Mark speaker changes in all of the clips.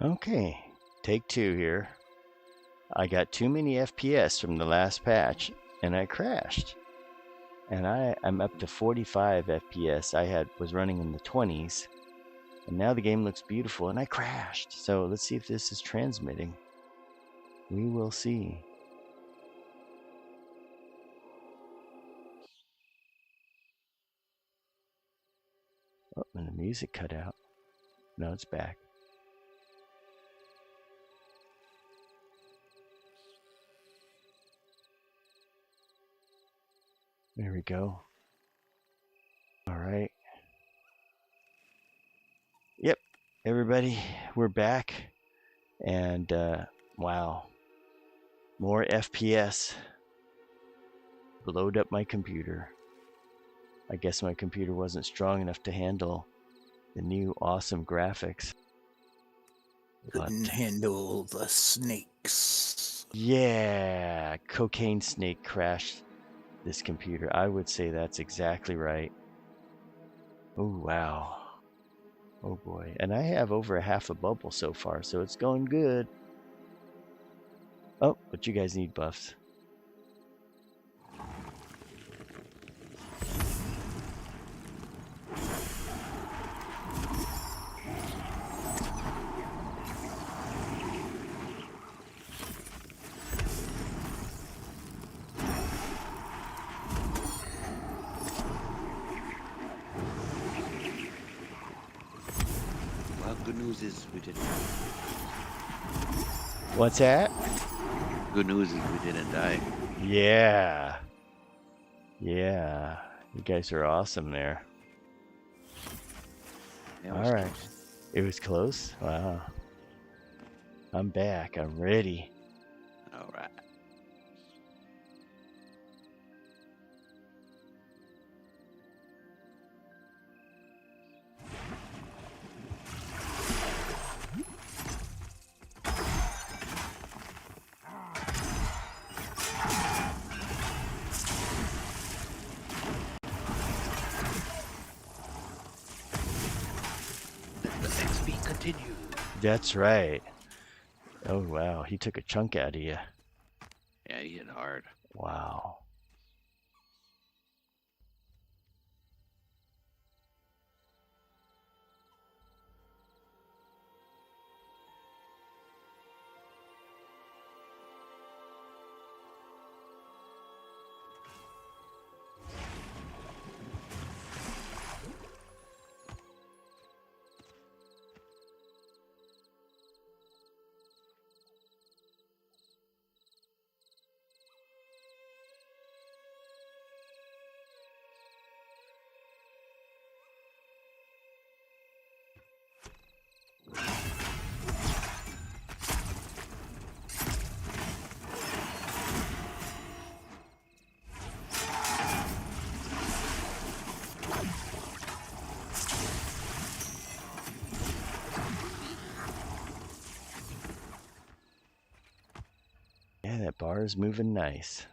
Speaker 1: Okay, take two here. I got too many FPS from the last patch and I crashed. And I'm up to 45 FPS. Was running in the 20s. And now the game looks beautiful and I crashed. So let's see if this is transmitting. We will see. Oh, and the music cut out. No, it's back. There we go. All right. Yep, everybody, we're back. And wow, more FPS. Load up my computer. I guess my computer wasn't strong enough to handle the new awesome graphics.
Speaker 2: Couldn't handle the snakes.
Speaker 1: Yeah, cocaine snake crashed this computer. I would say that's exactly right. Oh, wow. Oh boy. And I have over half a bubble so far, so it's going good. Oh, but you guys need buffs.
Speaker 3: Well, good news is we didn't.
Speaker 1: What's that?
Speaker 3: Good news is we didn't die.
Speaker 1: Yeah. Yeah. You guys are awesome there.
Speaker 3: Yeah,
Speaker 1: All right. It was close? Wow. I'm back. I'm ready.
Speaker 3: All right. Let the XP continue.
Speaker 1: That's right. Oh, wow. He took a chunk out of you.
Speaker 3: Yeah, he hit hard.
Speaker 1: Wow. Yeah, that bar is moving nice.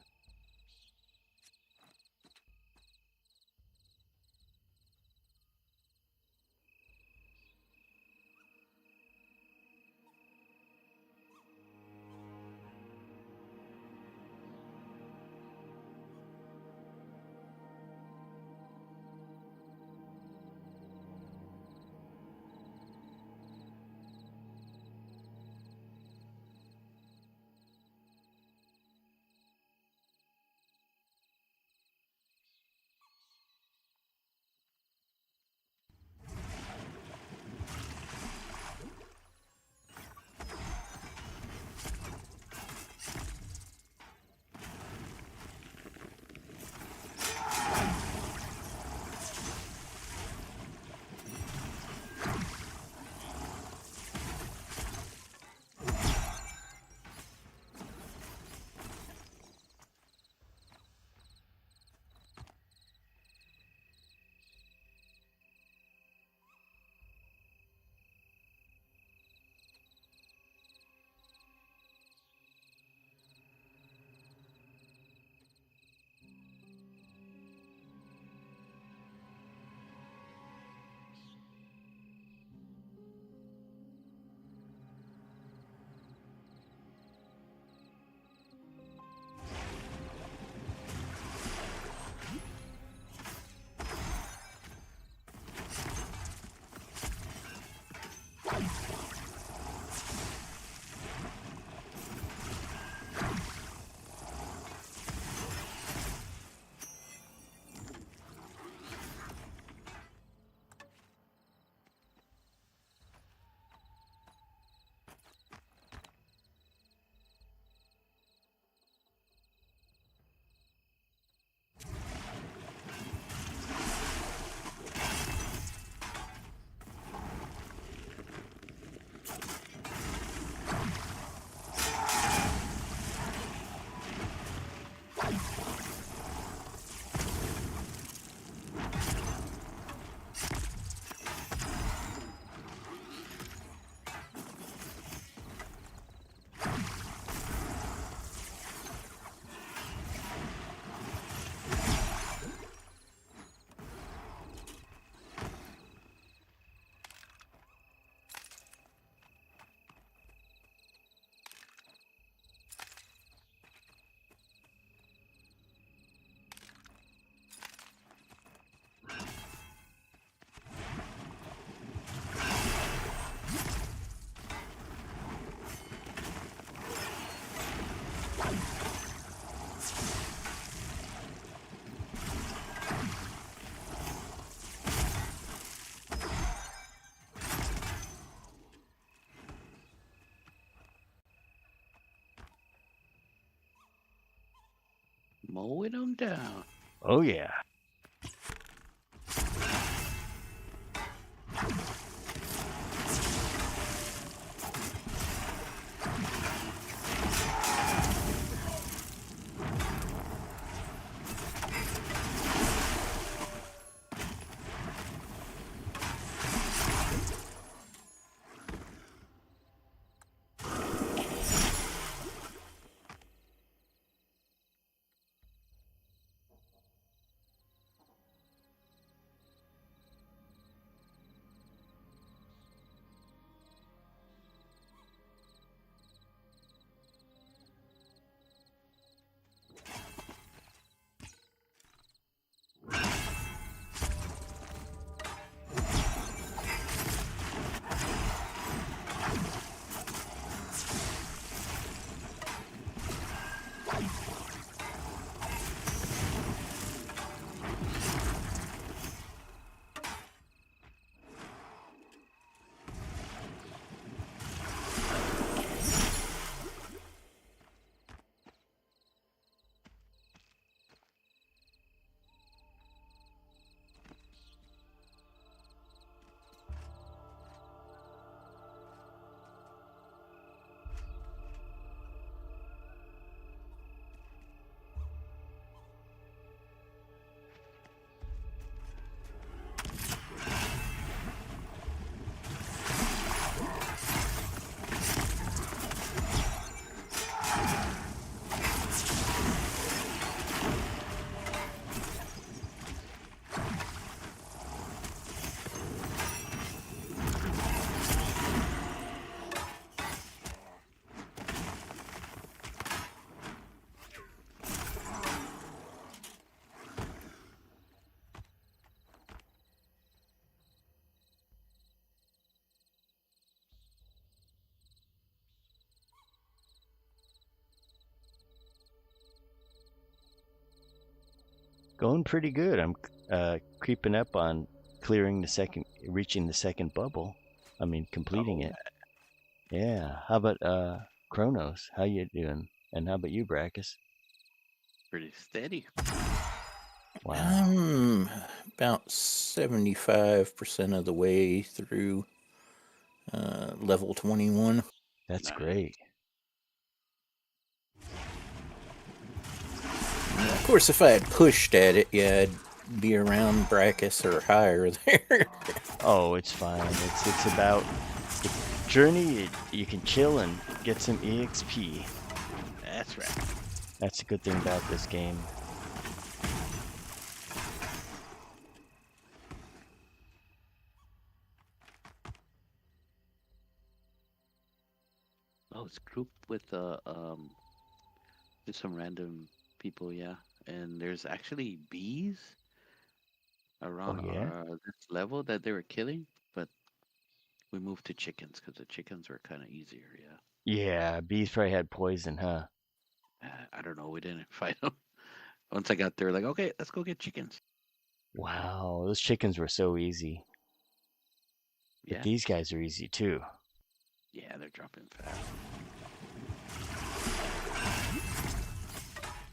Speaker 3: Mowing them down.
Speaker 1: Oh, yeah. Going pretty good. I'm creeping up on reaching the second bubble. I mean, completing it. Yeah. How about Kronos? How you doing? And how about you, Brackus?
Speaker 3: Pretty steady.
Speaker 1: Wow.
Speaker 2: I'm about 75% of the way through level 21.
Speaker 1: That's
Speaker 3: Nice.
Speaker 1: great.
Speaker 2: Yeah, of course, if I had pushed at it, yeah, I'd be around Brackus or higher there.
Speaker 1: Oh, it's fine. It's about the journey. You can chill and get some EXP.
Speaker 3: That's right.
Speaker 1: That's a good thing about this game.
Speaker 3: Oh, it's grouped with just some random people, yeah. And there's actually bees around
Speaker 1: yeah?
Speaker 3: this level that they were killing, but we moved to chickens because the chickens were kind of easier, yeah.
Speaker 1: Yeah, bees probably had poison, huh?
Speaker 3: I don't know, we didn't fight them. Once I got there, like, okay, let's go get chickens.
Speaker 1: Wow, those chickens were so easy. But
Speaker 3: Yeah,
Speaker 1: these guys are easy too.
Speaker 3: yeah, they're dropping fast.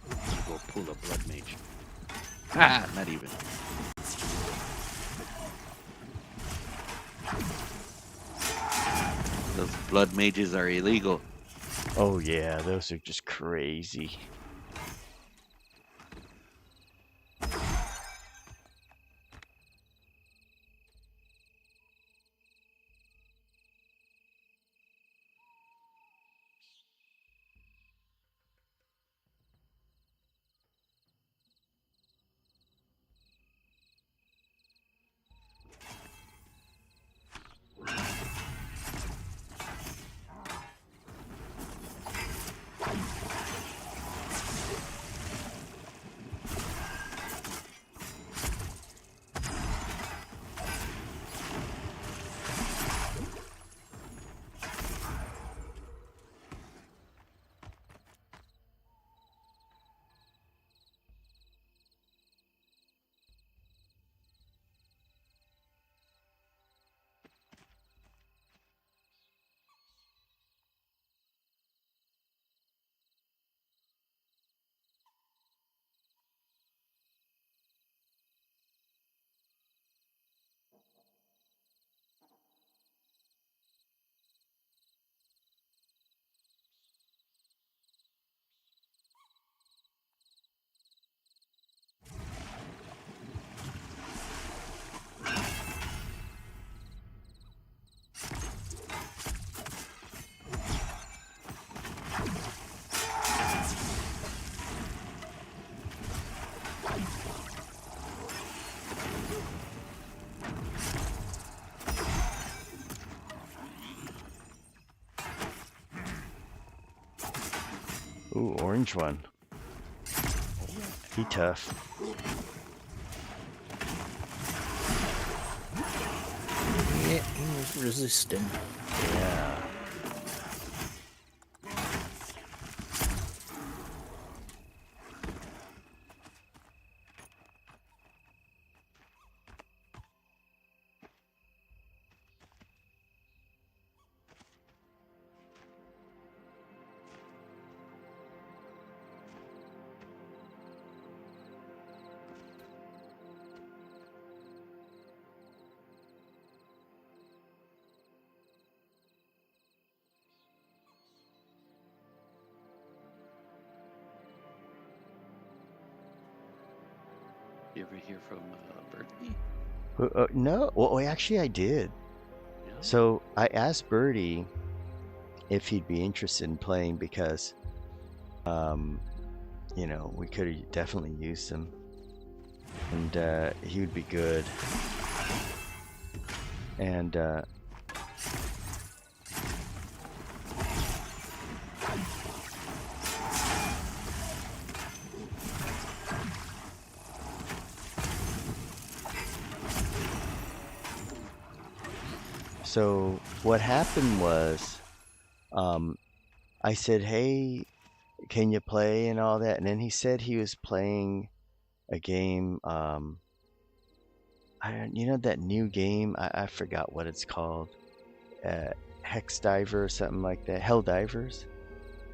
Speaker 3: I'm gonna go pull a blood mage. Ah, not even. Those blood mages are illegal.
Speaker 1: Oh yeah, those are just crazy. Ooh, orange one. He tough.
Speaker 2: Yeah, he was resisting.
Speaker 1: Yeah.
Speaker 3: You ever hear from Bertie?
Speaker 1: No, well, actually, I did.
Speaker 3: Yeah.
Speaker 1: So I asked Birdie if he'd be interested in playing because, we could have definitely used him, and he would be good. And so what happened was, I said, "Hey, can you play?" and all that, and then he said he was playing a game. That new game. I forgot what it's called. Uh, Hex Diver or something like that. Hell Divers.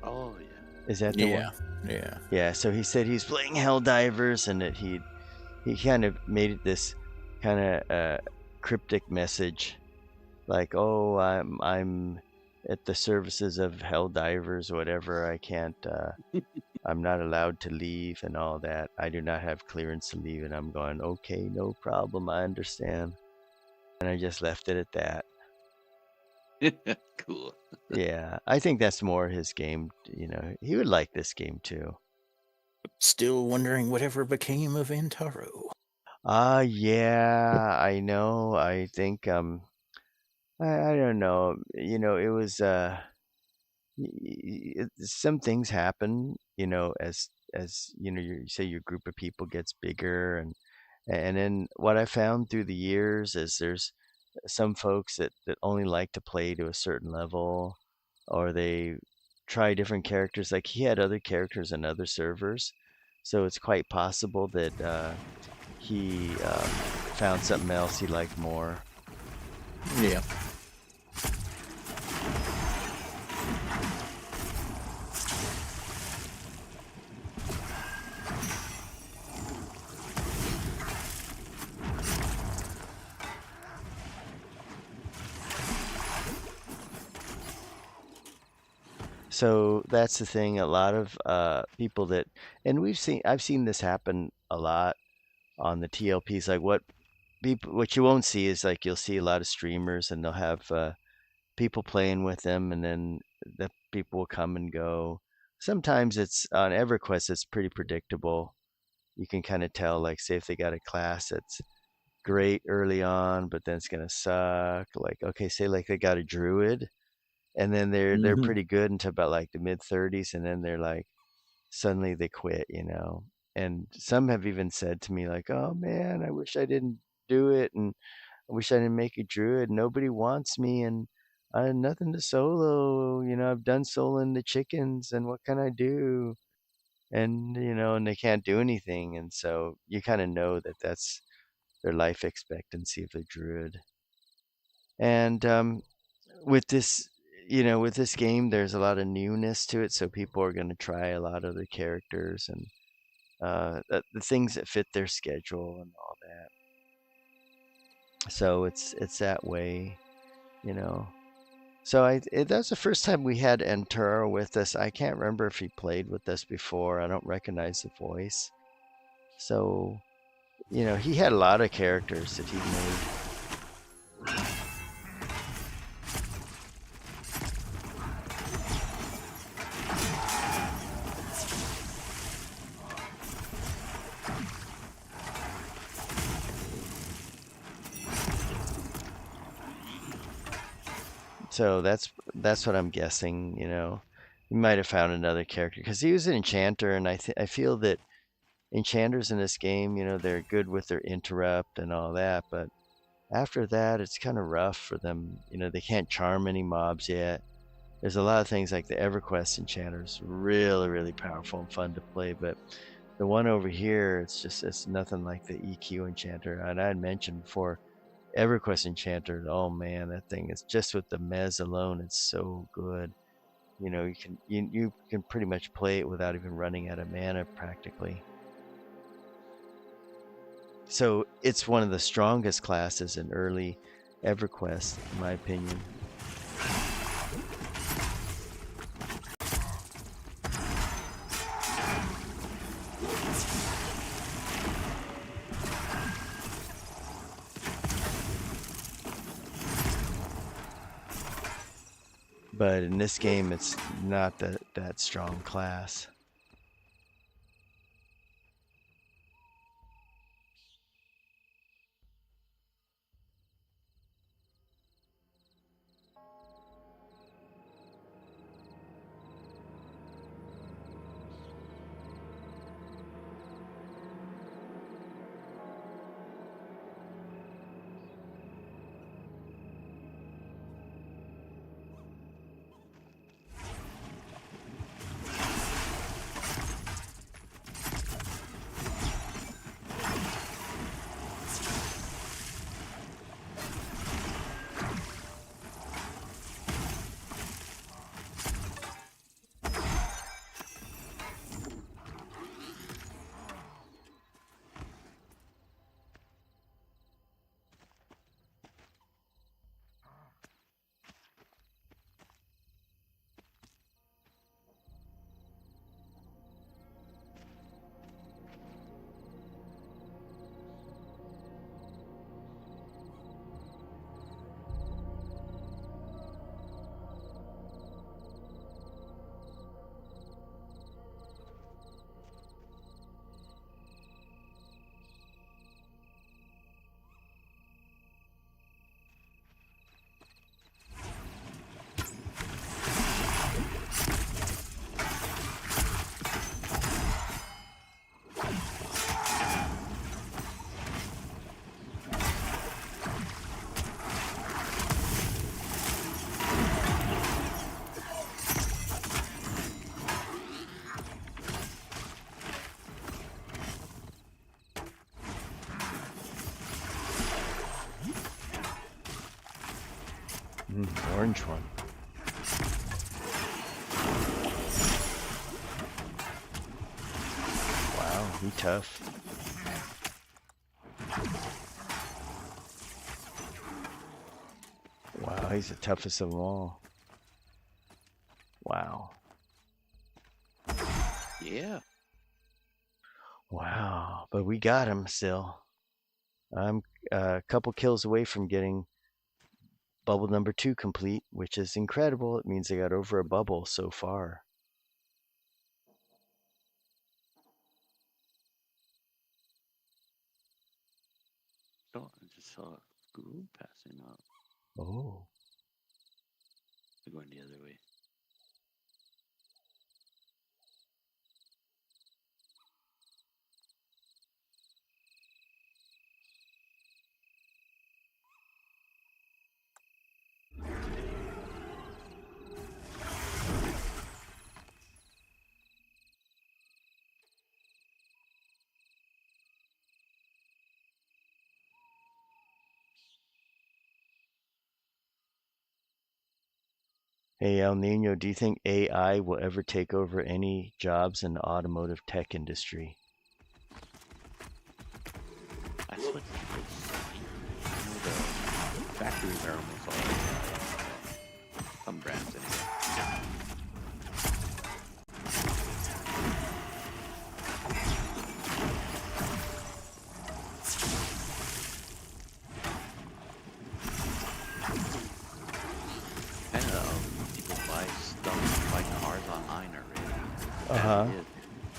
Speaker 3: Oh yeah.
Speaker 1: Is that the
Speaker 2: Yeah,
Speaker 1: one?
Speaker 2: yeah.
Speaker 1: Yeah. So he said he's playing Hell Divers, and that he kind of made it this kind of cryptic message, like, "Oh, I'm at the services of Hell Divers, whatever. I can't. I'm not allowed to leave and all that. I do not have clearance to leave." And I'm going, "Okay, no problem. I understand." And I just left it at that.
Speaker 3: Cool.
Speaker 1: Yeah, I think that's more his game. He would like this game too.
Speaker 2: Still wondering whatever became of Antaro.
Speaker 1: Yeah, I know. I think I don't know. It was some things happen, as you say your group of people gets bigger, and then what I found through the years is there's some folks that only like to play to a certain level, or they try different characters. Like he had other characters in other servers, so it's quite possible that he found something else he liked more.
Speaker 2: Yeah.
Speaker 1: So that's the thing. A lot of people and I've seen this happen a lot on the TLPs. Like what you won't see is, like, you'll see a lot of streamers and they'll have people playing with them, and then the people will come and go. Sometimes it's on EverQuest. It's pretty predictable. You can kind of tell, like, say if they got a class that's great early on, but then it's gonna suck. Like, okay, say like they got a druid, and then they're
Speaker 2: Mhm.
Speaker 1: pretty good until about like the mid 30s, and then they're like suddenly they quit. And some have even said to me, like, "Oh man, I wish I didn't do it, and I wish I didn't make a druid. Nobody wants me, and I had nothing to solo. I've done soloing the chickens, and what can I do?" And they can't do anything, and so you kind of know that that's their life expectancy of a druid. And with this with this game, there's a lot of newness to it, so people are going to try a lot of the characters and the things that fit their schedule and all that. So it's that way. So that's the first time we had Antero with us. I can't remember if he played with us before. I don't recognize the voice. So he had a lot of characters that he made. So that's what I'm guessing. He might have found another character because he was an enchanter, and I feel that enchanters in this game, they're good with their interrupt and all that, but after that, it's kind of rough for them. They can't charm any mobs yet. There's a lot of things like the EverQuest enchanters, really, really powerful and fun to play, but the one over here, it's nothing like the EQ enchanter. And I had mentioned before, EverQuest enchanter, oh man, that thing is just with the mez alone, it's so good. You can pretty much play it without even running out of mana practically. So it's one of the strongest classes in early EverQuest, in my opinion. But in this game, it's not that strong class. Orange one. Wow, he tough. Wow, he's the toughest of them all. Wow.
Speaker 3: Yeah.
Speaker 1: Wow, but we got him still. I'm a couple kills away from getting bubble number 2 complete, which is incredible. It means I got over a bubble so far.
Speaker 3: Oh, I just saw a group passing up.
Speaker 1: Oh.
Speaker 3: They're going the other way.
Speaker 1: Hey, El Nino, do you think AI will ever take over any jobs in the automotive tech industry?
Speaker 3: That's what people say. The factories are almost all some brands anyway. And people buy cars online already.
Speaker 1: Uh-huh.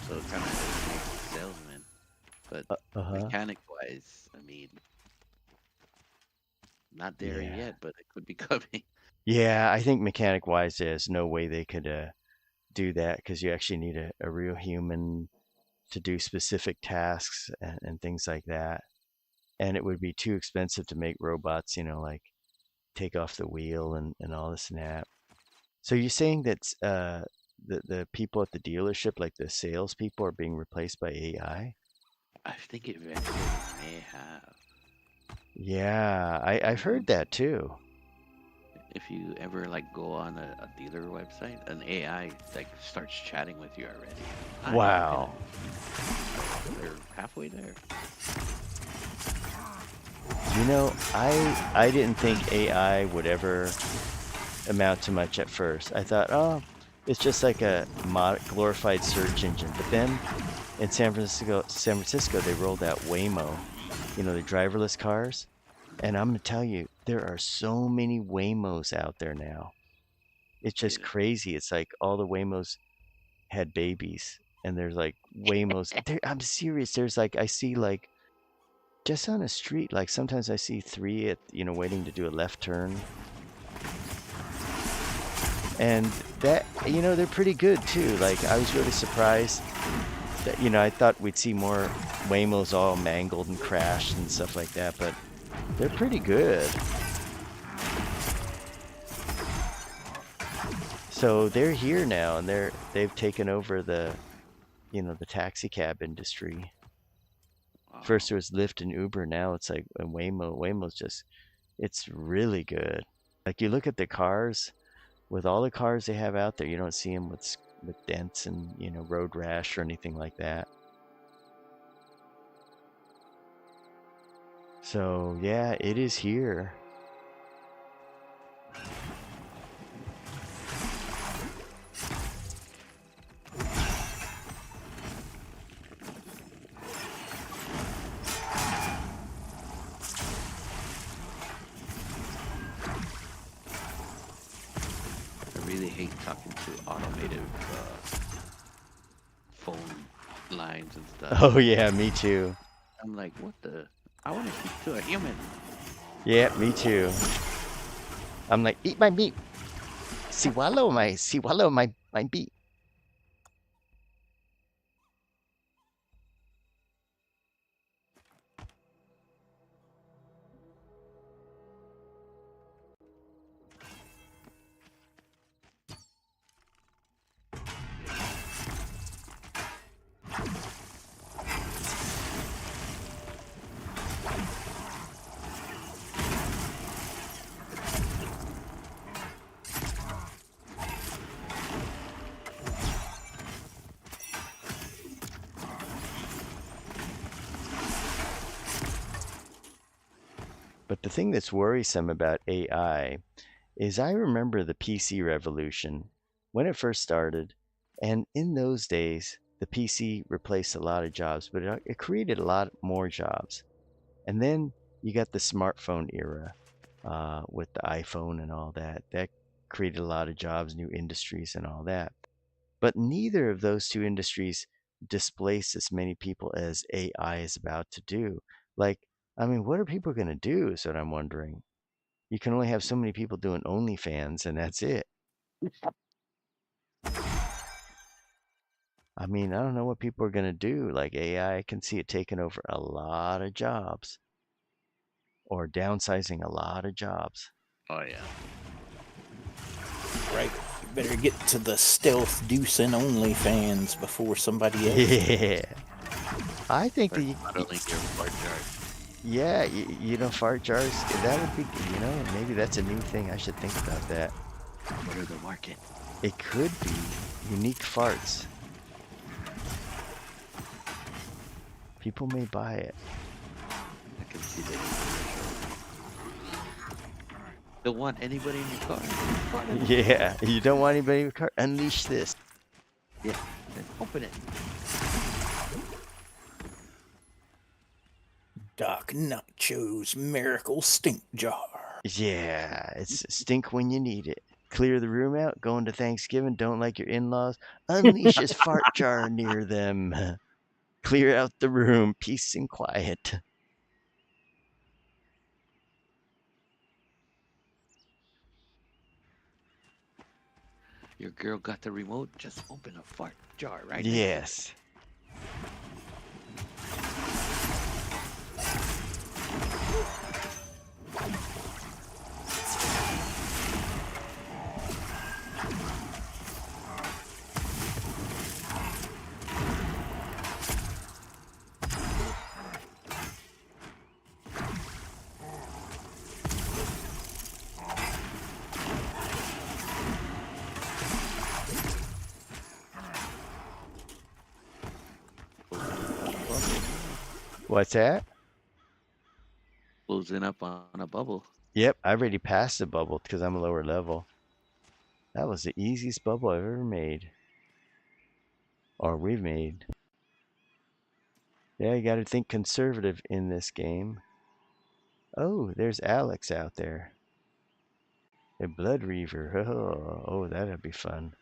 Speaker 3: So it kind of makes a salesman. But mechanic-wise, I mean, not there yet, but it could be coming.
Speaker 1: Yeah, I think mechanic-wise, there's no way they could do that because you actually need a real human to do specific tasks and things like that. And it would be too expensive to make robots, like take off the wheel and all this and that. So you're saying that the people at the dealership, like the salespeople, are being replaced by AI?
Speaker 3: I think eventually may have.
Speaker 1: Yeah, I've heard that too.
Speaker 3: If you ever like go on a dealer website, an AI like starts chatting with you already. Hi, how can
Speaker 1: Wow.
Speaker 3: they're halfway there.
Speaker 1: I didn't think AI would ever amount to much at first. I thought, oh, it's just like a glorified search engine. But then in San Francisco, they rolled out Waymo, the driverless cars. And I'm gonna tell you, there are so many Waymos out there now. It's just
Speaker 3: Yeah.
Speaker 1: crazy. It's like all the Waymos had babies, and there's like Waymos. I'm serious. There's like I see like just on the street, like sometimes I see three at waiting to do a left turn, and that they're pretty good too. Like I was really surprised that I thought we'd see more Waymos all mangled and crashed and stuff like that, but they're pretty good. So they're here now, and they've taken over the taxi cab industry. First
Speaker 3: Wow.
Speaker 1: it was Lyft and Uber, now it's like a Waymo. Waymo's just, it's really good. Like you look at the cars, with all the cars they have out there, you don't see them with dents and road rash or anything like that. So yeah, it is here.
Speaker 3: I really hate talking to automated phone lines and stuff.
Speaker 1: Oh yeah, me too.
Speaker 3: I'm like, what the? I want to speak to a human.
Speaker 1: Yeah, me too. I'm like, eat my meat. Swallow my meat. But the thing that's worrisome about AI is I remember the PC revolution when it first started, and in those days, the PC replaced a lot of jobs, but it created a lot more jobs. And then you got the smartphone era with the iPhone and all that. That created a lot of jobs, new industries, and all that. But neither of those two industries displaced as many people as AI is about to do. Like, I mean, what are people going to do is what I'm wondering. You can only have so many people doing OnlyFans, and that's it. I mean, I don't know what people are going to do. Like AI, I can see it taking over a lot of jobs or downsizing a lot of jobs.
Speaker 3: Oh yeah.
Speaker 2: Right. You better get to the stealth deucing OnlyFans before somebody else.
Speaker 1: Yeah. I think
Speaker 3: Start
Speaker 1: that,
Speaker 3: modeling your fart jars.
Speaker 1: yeah, fart jars, that would be, maybe that's a new thing. I should think about that.
Speaker 3: What are the market?
Speaker 1: It could be unique farts. People may buy it.
Speaker 3: I can see that. Don't want anybody in your car. Fart in it.
Speaker 1: Yeah, you don't want anybody in your car? Unleash this.
Speaker 3: Yeah. Then open it.
Speaker 2: Doc Nacho's Miracle Stink Jar.
Speaker 1: Yeah, it's stink when you need it. Clear the room out, going to Thanksgiving, don't like your in-laws, unleash his fart jar near them. Clear out the room, peace and quiet.
Speaker 3: Your girl got the remote. Just open a fart jar right next to it.
Speaker 1: Yes. What's that?
Speaker 3: Closing up on a bubble.
Speaker 1: Yep, I already passed the bubble because I'm a lower level. That was the easiest bubble I've ever made. Or we've made. Yeah, you gotta think conservative in this game. Oh, there's Alex out there. A Blood Reaver. Oh, that'd be fun.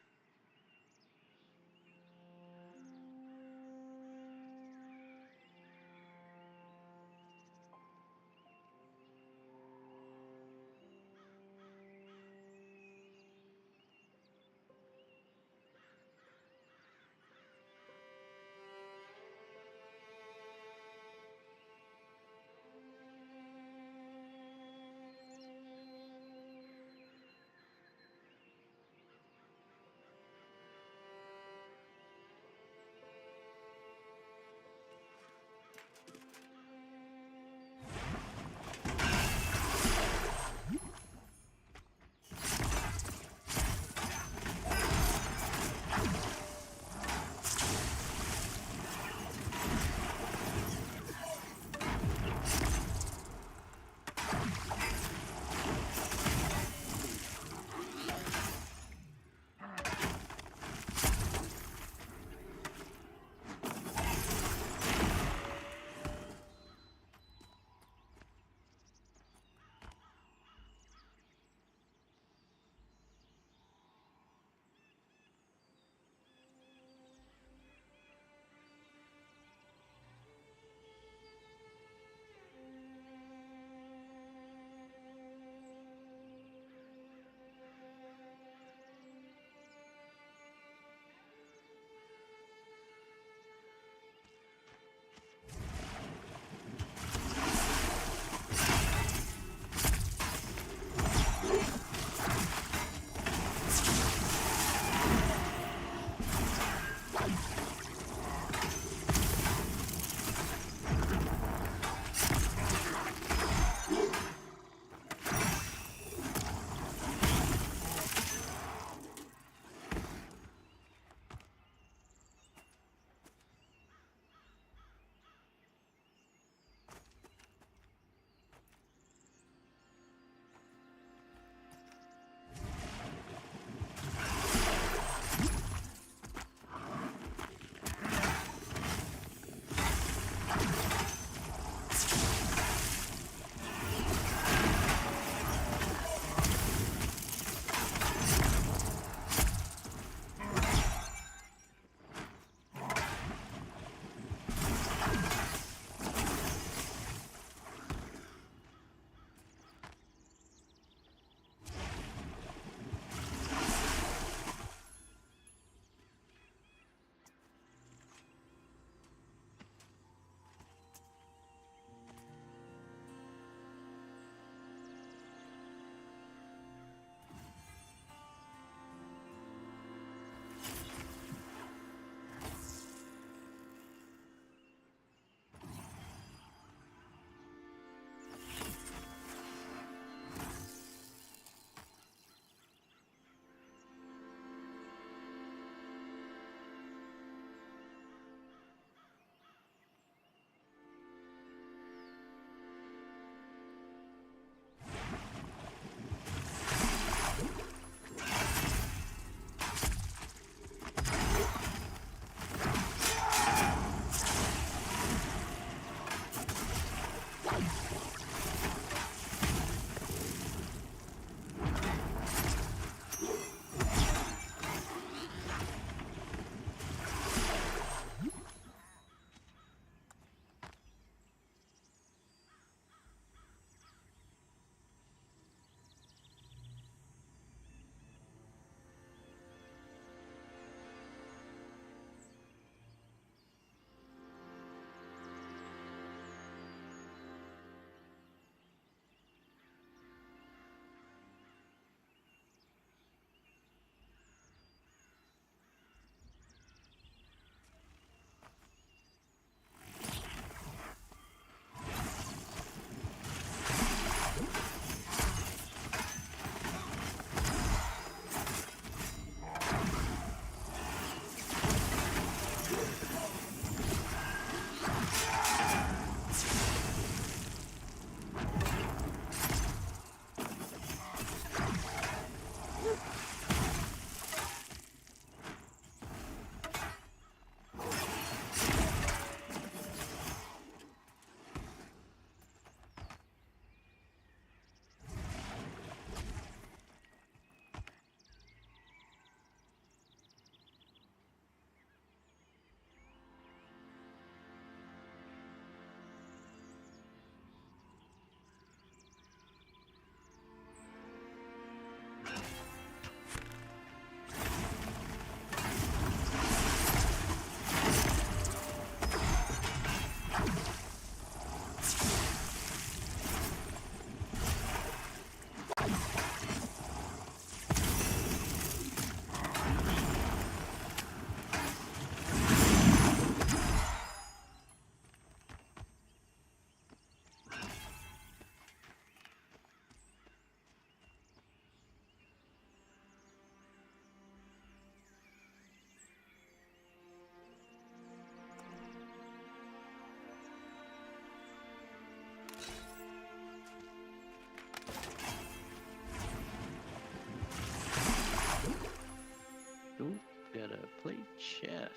Speaker 3: Ooh, got a plate chest.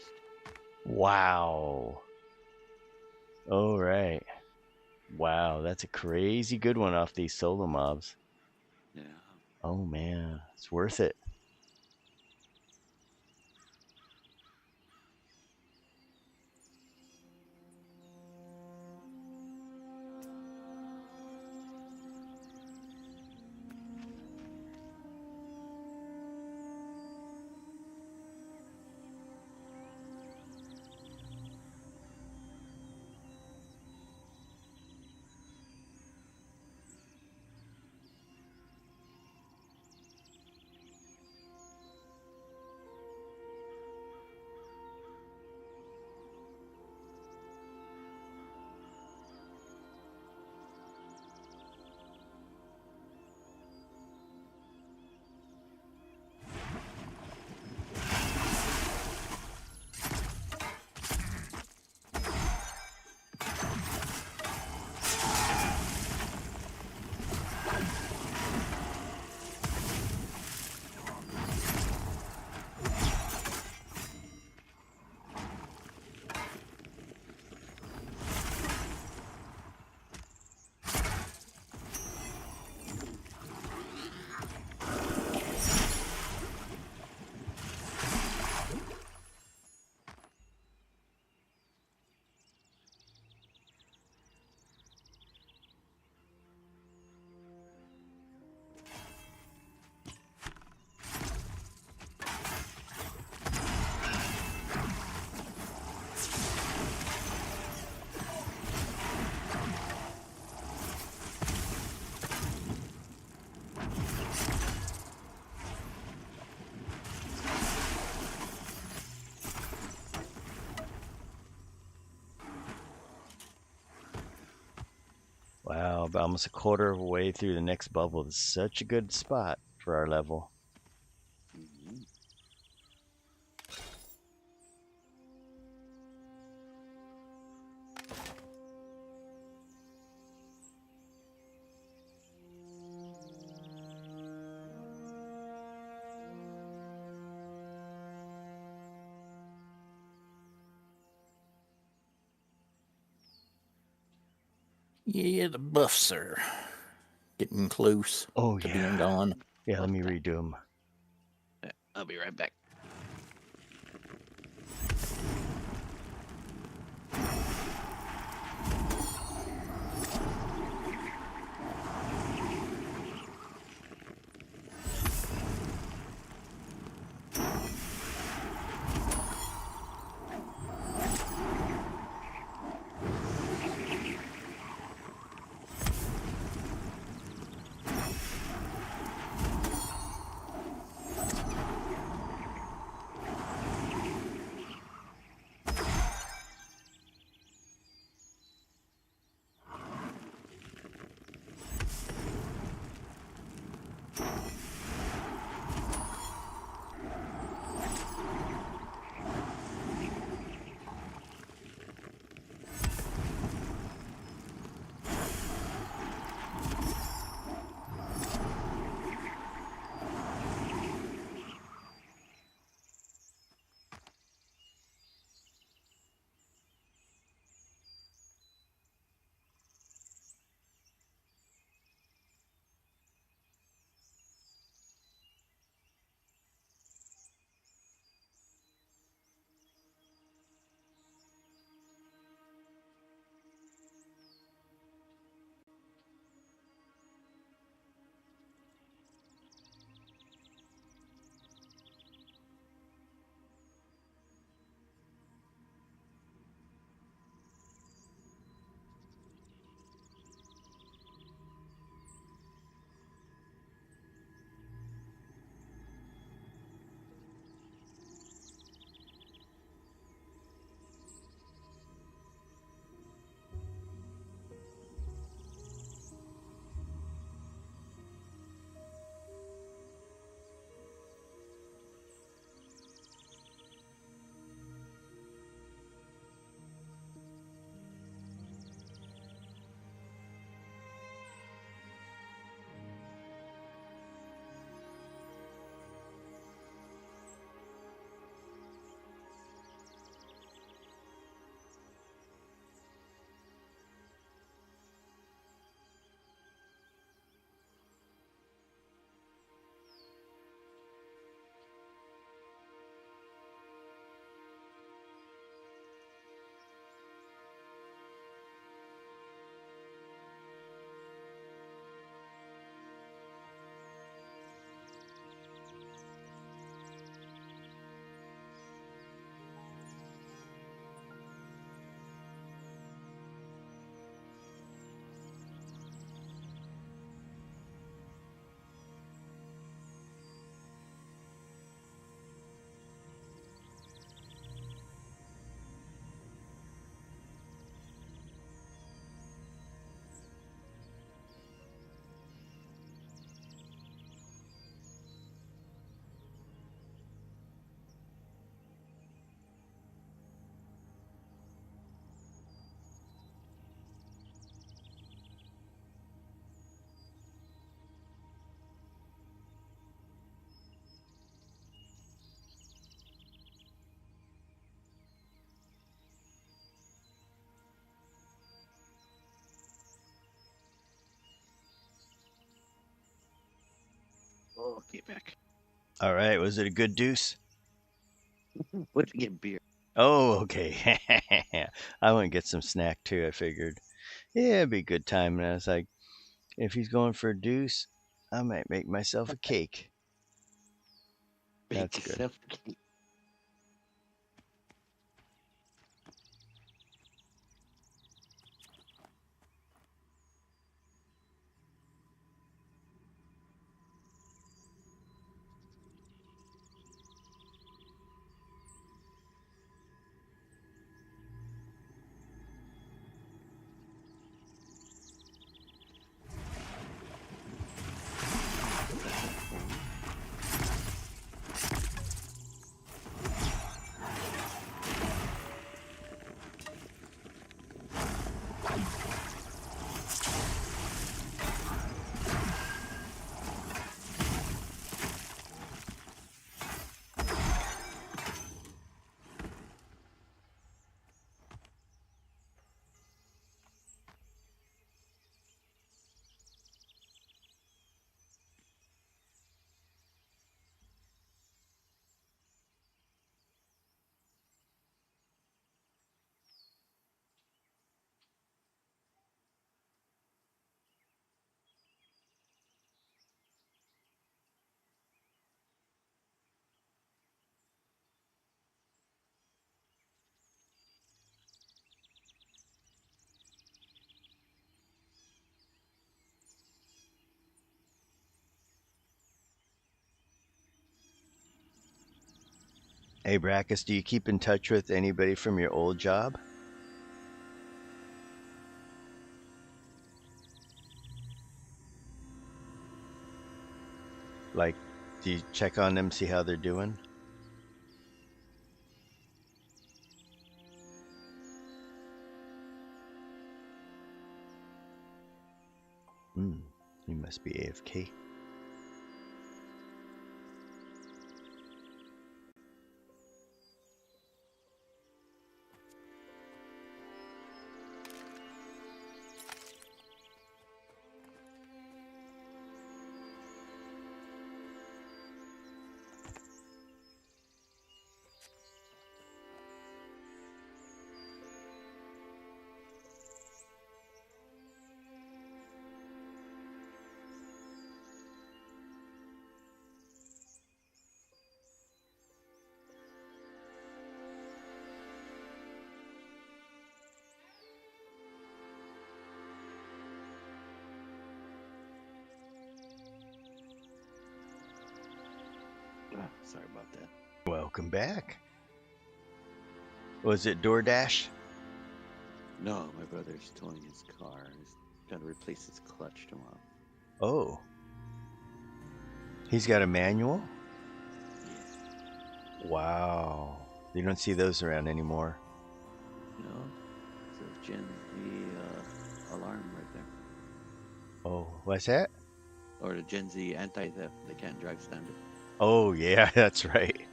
Speaker 1: Wow. All right. Wow, that's a crazy good one off these solo mobs.
Speaker 3: Yeah.
Speaker 1: Oh man, it's worth it. Wow, about almost a quarter of a way through the next bubble. This is such a good spot for our level.
Speaker 3: Mm-hmm.
Speaker 2: Yeah, the buffs are getting close
Speaker 1: Oh
Speaker 2: to being
Speaker 1: yeah.
Speaker 2: gone.
Speaker 1: Yeah, let me
Speaker 3: Okay.
Speaker 1: redo them.
Speaker 3: Yeah, I'll be right back. Get back.
Speaker 1: All right. Was it a good deuce?
Speaker 3: What'd you get beer?
Speaker 1: Oh, okay. I went and get some snack too. I figured, yeah, it'd be a good time. And I was like, if he's going for a deuce, I might make myself a cake.
Speaker 3: Make
Speaker 1: That's good.
Speaker 3: yourself a cake. Is that the phone?
Speaker 1: Hey, Brackus, do you keep in touch with anybody from your old job? Like, do you check on them, see how they're doing? Hmm, you must be AFK.
Speaker 3: Ah, sorry about that.
Speaker 1: Welcome back. Was it DoorDash?
Speaker 3: No, my brother's towing his car. He's got to replace his clutch tomorrow.
Speaker 1: Oh, he's got a manual?
Speaker 3: Yeah.
Speaker 1: Wow. You don't see those around anymore.
Speaker 3: No, it says Gen Z alarm right there.
Speaker 1: Oh, what's that?
Speaker 3: Or the Gen Z anti-theft. They can't drive standard.
Speaker 1: Oh, yeah, that's right.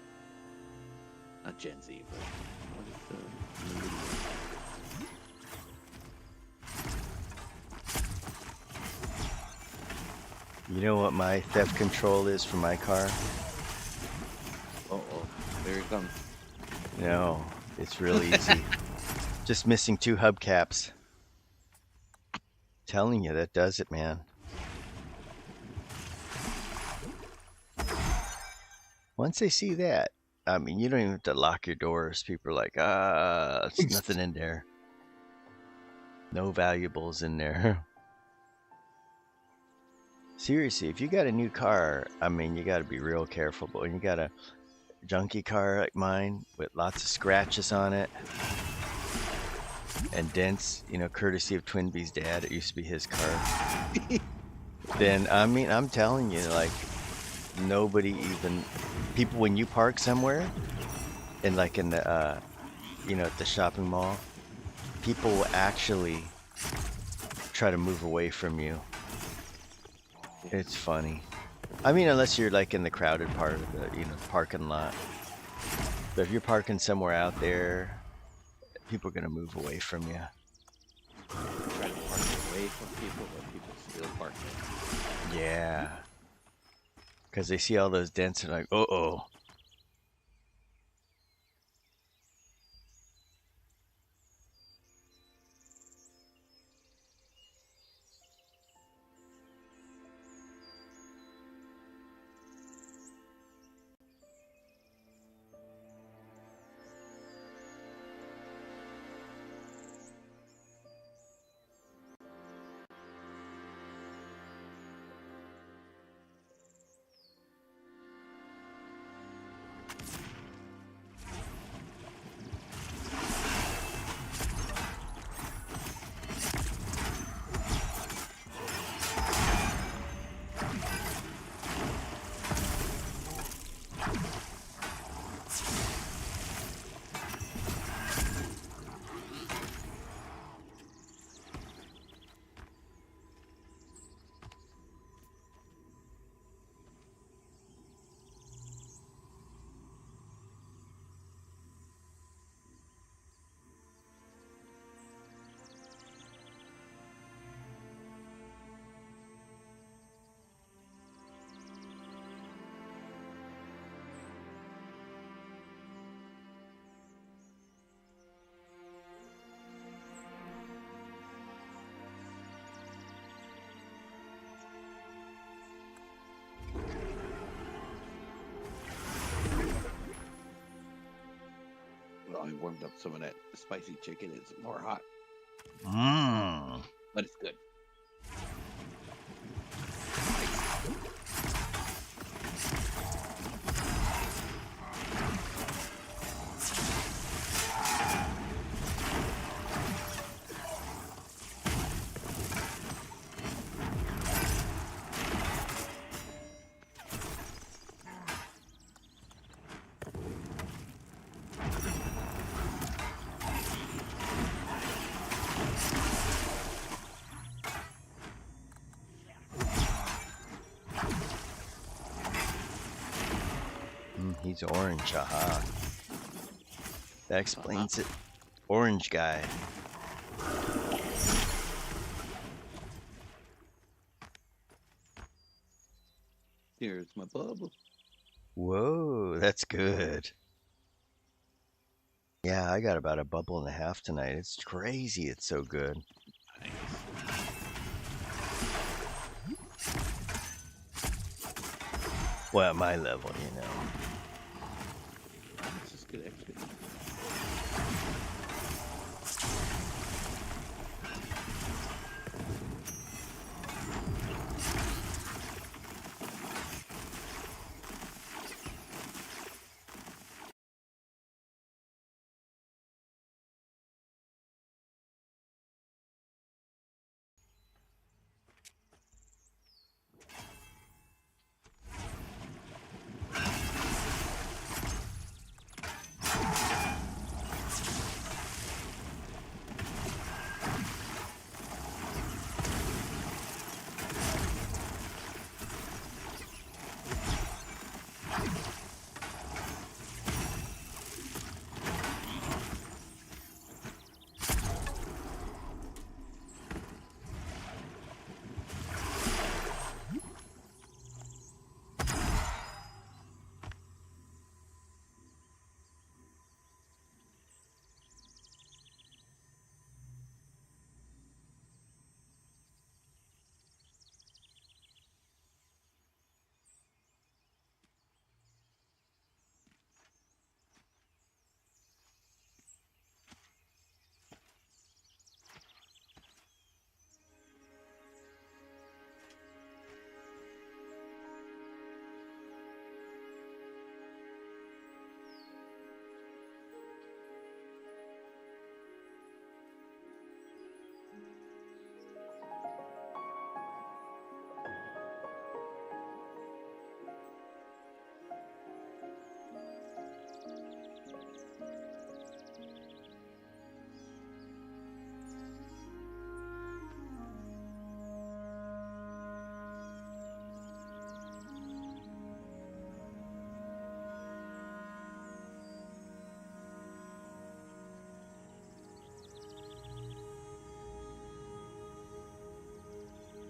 Speaker 3: Not Gen Z, but what is the millennial?
Speaker 1: You know what my theft control is for my car?
Speaker 3: Oh, there it comes.
Speaker 1: No, it's real easy. Just missing 2 hubcaps. Telling you, that does it, man. Once they see that, I mean, you don't even have to lock your doors. People are like, there's nothing in there. No valuables in there. Seriously, if you got a new car, I mean, you got to be real careful. But when you got a junky car like mine with lots of scratches on it and dents, you know, courtesy of Twinbee's dad, it used to be his car. Then, I mean, I'm telling you, like, nobody even, people, when you park somewhere, and like in the, you know, at the shopping mall, people will actually try to move away from you. It's funny. I mean, unless you're like in the crowded part of the, you know, parking lot. But if you're parking somewhere out there, people are gonna move away from you.
Speaker 3: Try to park away from people, but people still park there.
Speaker 1: Yeah. because they see all those dents and like, uh-oh.
Speaker 3: Well, I warmed up some of that spicy chicken. It's more hot,
Speaker 1: Mmm.
Speaker 3: but it's good.
Speaker 1: He's orange, aha. That explains it. Orange guy.
Speaker 3: Here's my bubble.
Speaker 1: Whoa, that's good. Yeah, I got about a bubble and a half tonight. It's crazy. It's so good.
Speaker 3: Nice.
Speaker 1: Well, at my level, you know.
Speaker 3: This is good XP.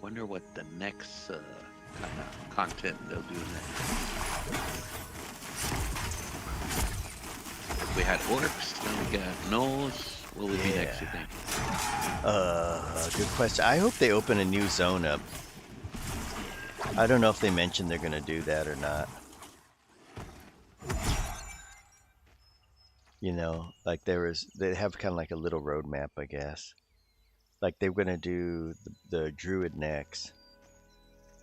Speaker 3: Wonder what the next kind of content they'll do next. We had orcs, now we got gnolls. What will be next, you think?
Speaker 1: Good question. I hope they open a new zone up. I don't know if they mentioned they're gonna do that or not. You know, like they have kind of like a little roadmap, I guess. Like they were gonna do the druid next,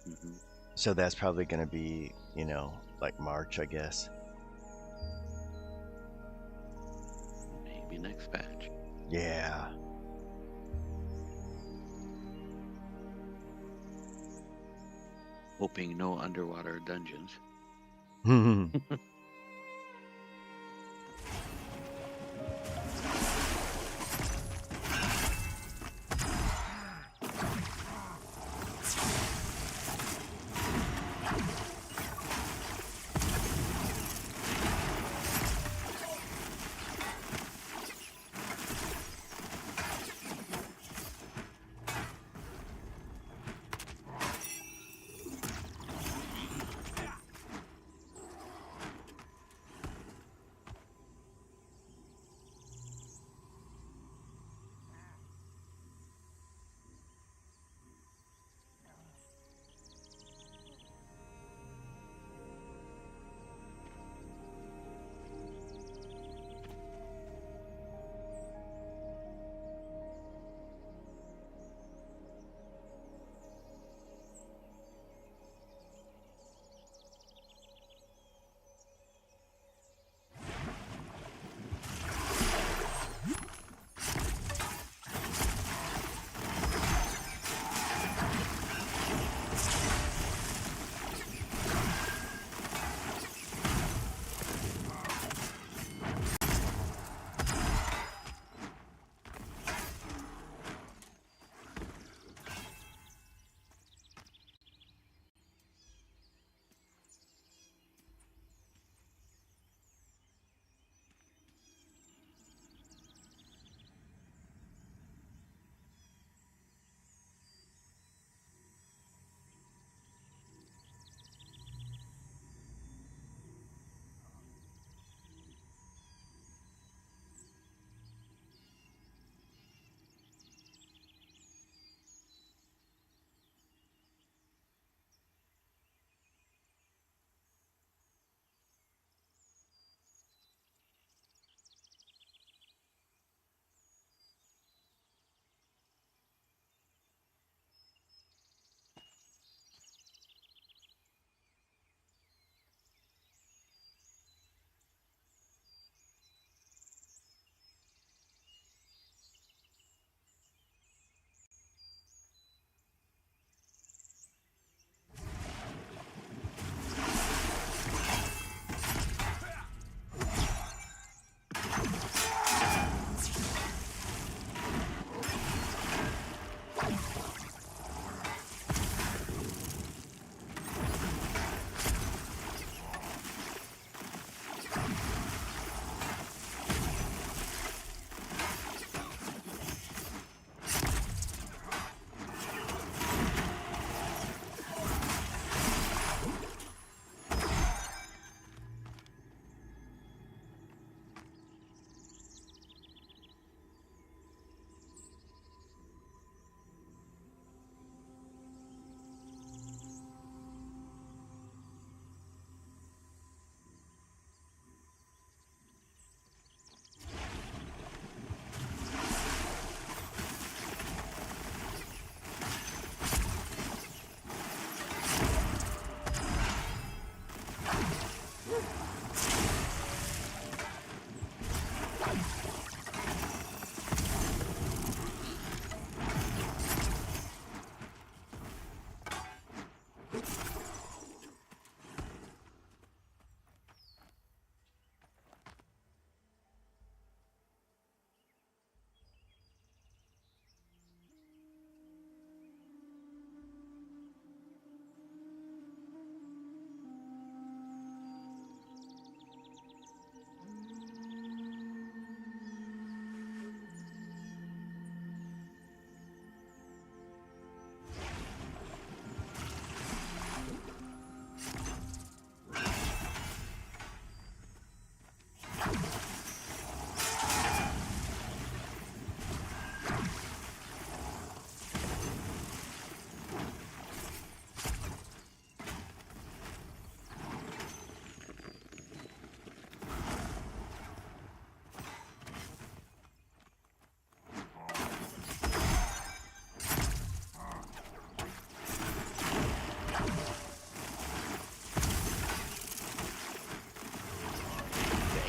Speaker 3: Hmm.
Speaker 1: so that's probably gonna be, you know, like March, I guess.
Speaker 3: Maybe next patch.
Speaker 1: Yeah.
Speaker 3: Hoping no underwater dungeons.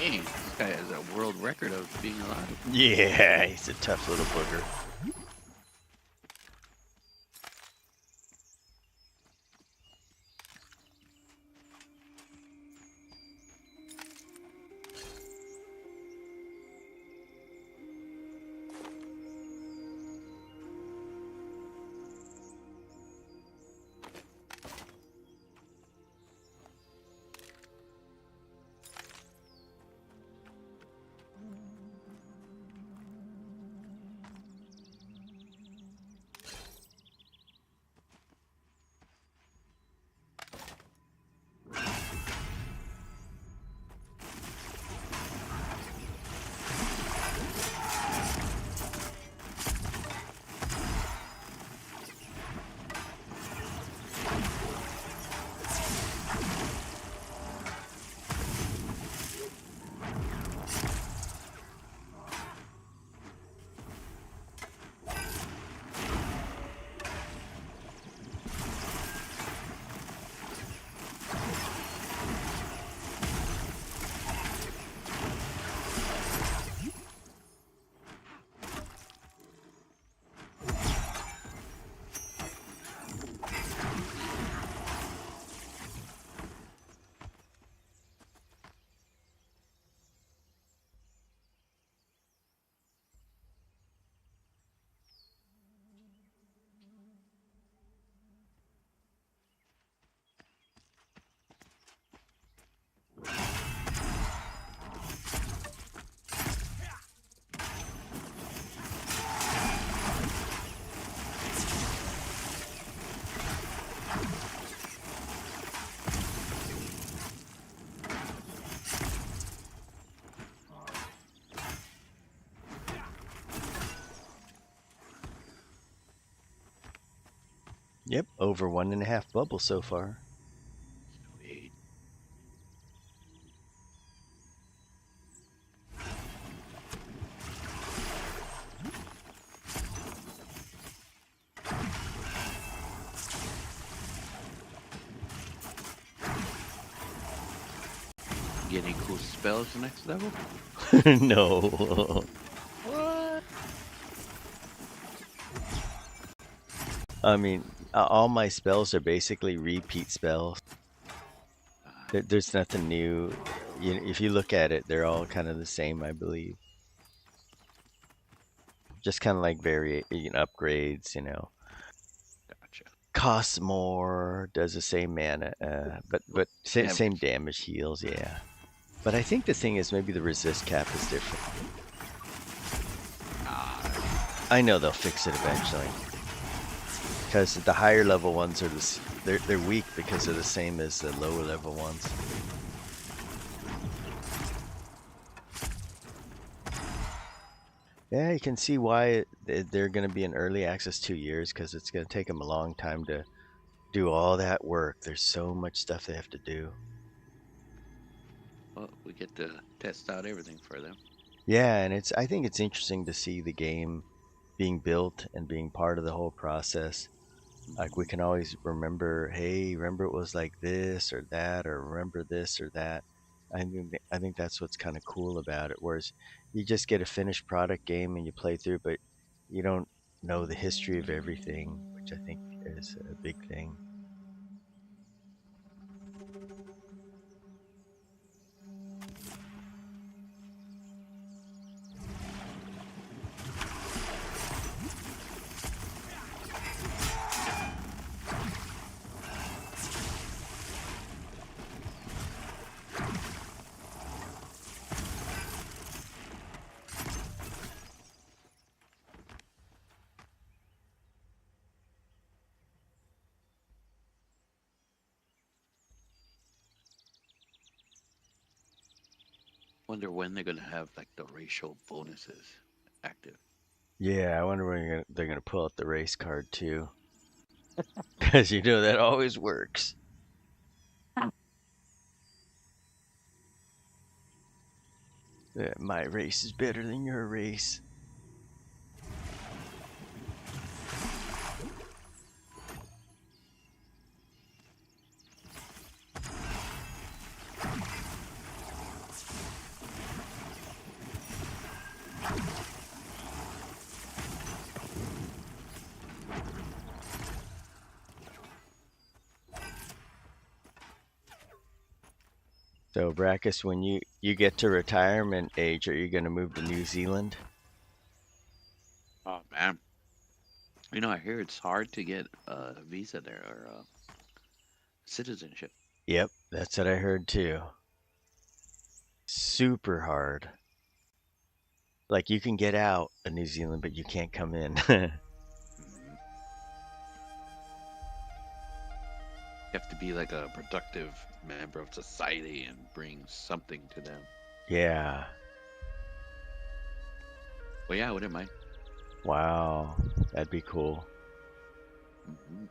Speaker 3: Dang, this guy has a world record of being alive.
Speaker 1: Yeah, he's a tough little booger. Yep, over 1.5 bubbles so far.
Speaker 3: Sweet. Get any cool spells next level?
Speaker 1: No.
Speaker 3: What?
Speaker 1: I mean, all my spells are basically repeat spells. There's nothing new. If you look at it, they're all kind of the same, I believe. Just kind of like upgrades,
Speaker 3: Gotcha.
Speaker 1: Costs more, does the same mana, but same damage, heals, yeah. But I think the thing is maybe the resist cap is different. I know they'll fix it eventually. Because the higher level ones are they're weak because they're the same as the lower level ones. Yeah, you can see why they're going to be in early access 2 years, because it's going to take them a long time to do all that work. There's so much stuff they have to do.
Speaker 3: Well, we get to test out everything for them.
Speaker 1: Yeah, and I think it's interesting to see the game being built and being part of the whole process. Like, we can always remember, hey, remember it was like this or that, or remember this or that. I think that's what's kind of cool about it. Whereas you just get a finished product game and you play through, but you don't know the history of everything, which I think is a big thing.
Speaker 3: Wonder when they're gonna have like the racial bonuses active.
Speaker 1: Yeah, I wonder when they're gonna pull out the race card too, because that always works. My race is better than your race. So, Brackus, when you get to retirement age, are you going to move to New Zealand?
Speaker 3: Oh man, I hear it's hard to get a visa there or citizenship.
Speaker 1: Yep, that's what I heard too. Super hard. Like you can get out of New Zealand, but you can't come in.
Speaker 3: Mhm. You have to be like a productive member of society and bring something to them.
Speaker 1: Yeah.
Speaker 3: Well, yeah, I wouldn't mind.
Speaker 1: Wow. That'd be cool.
Speaker 3: Hmm.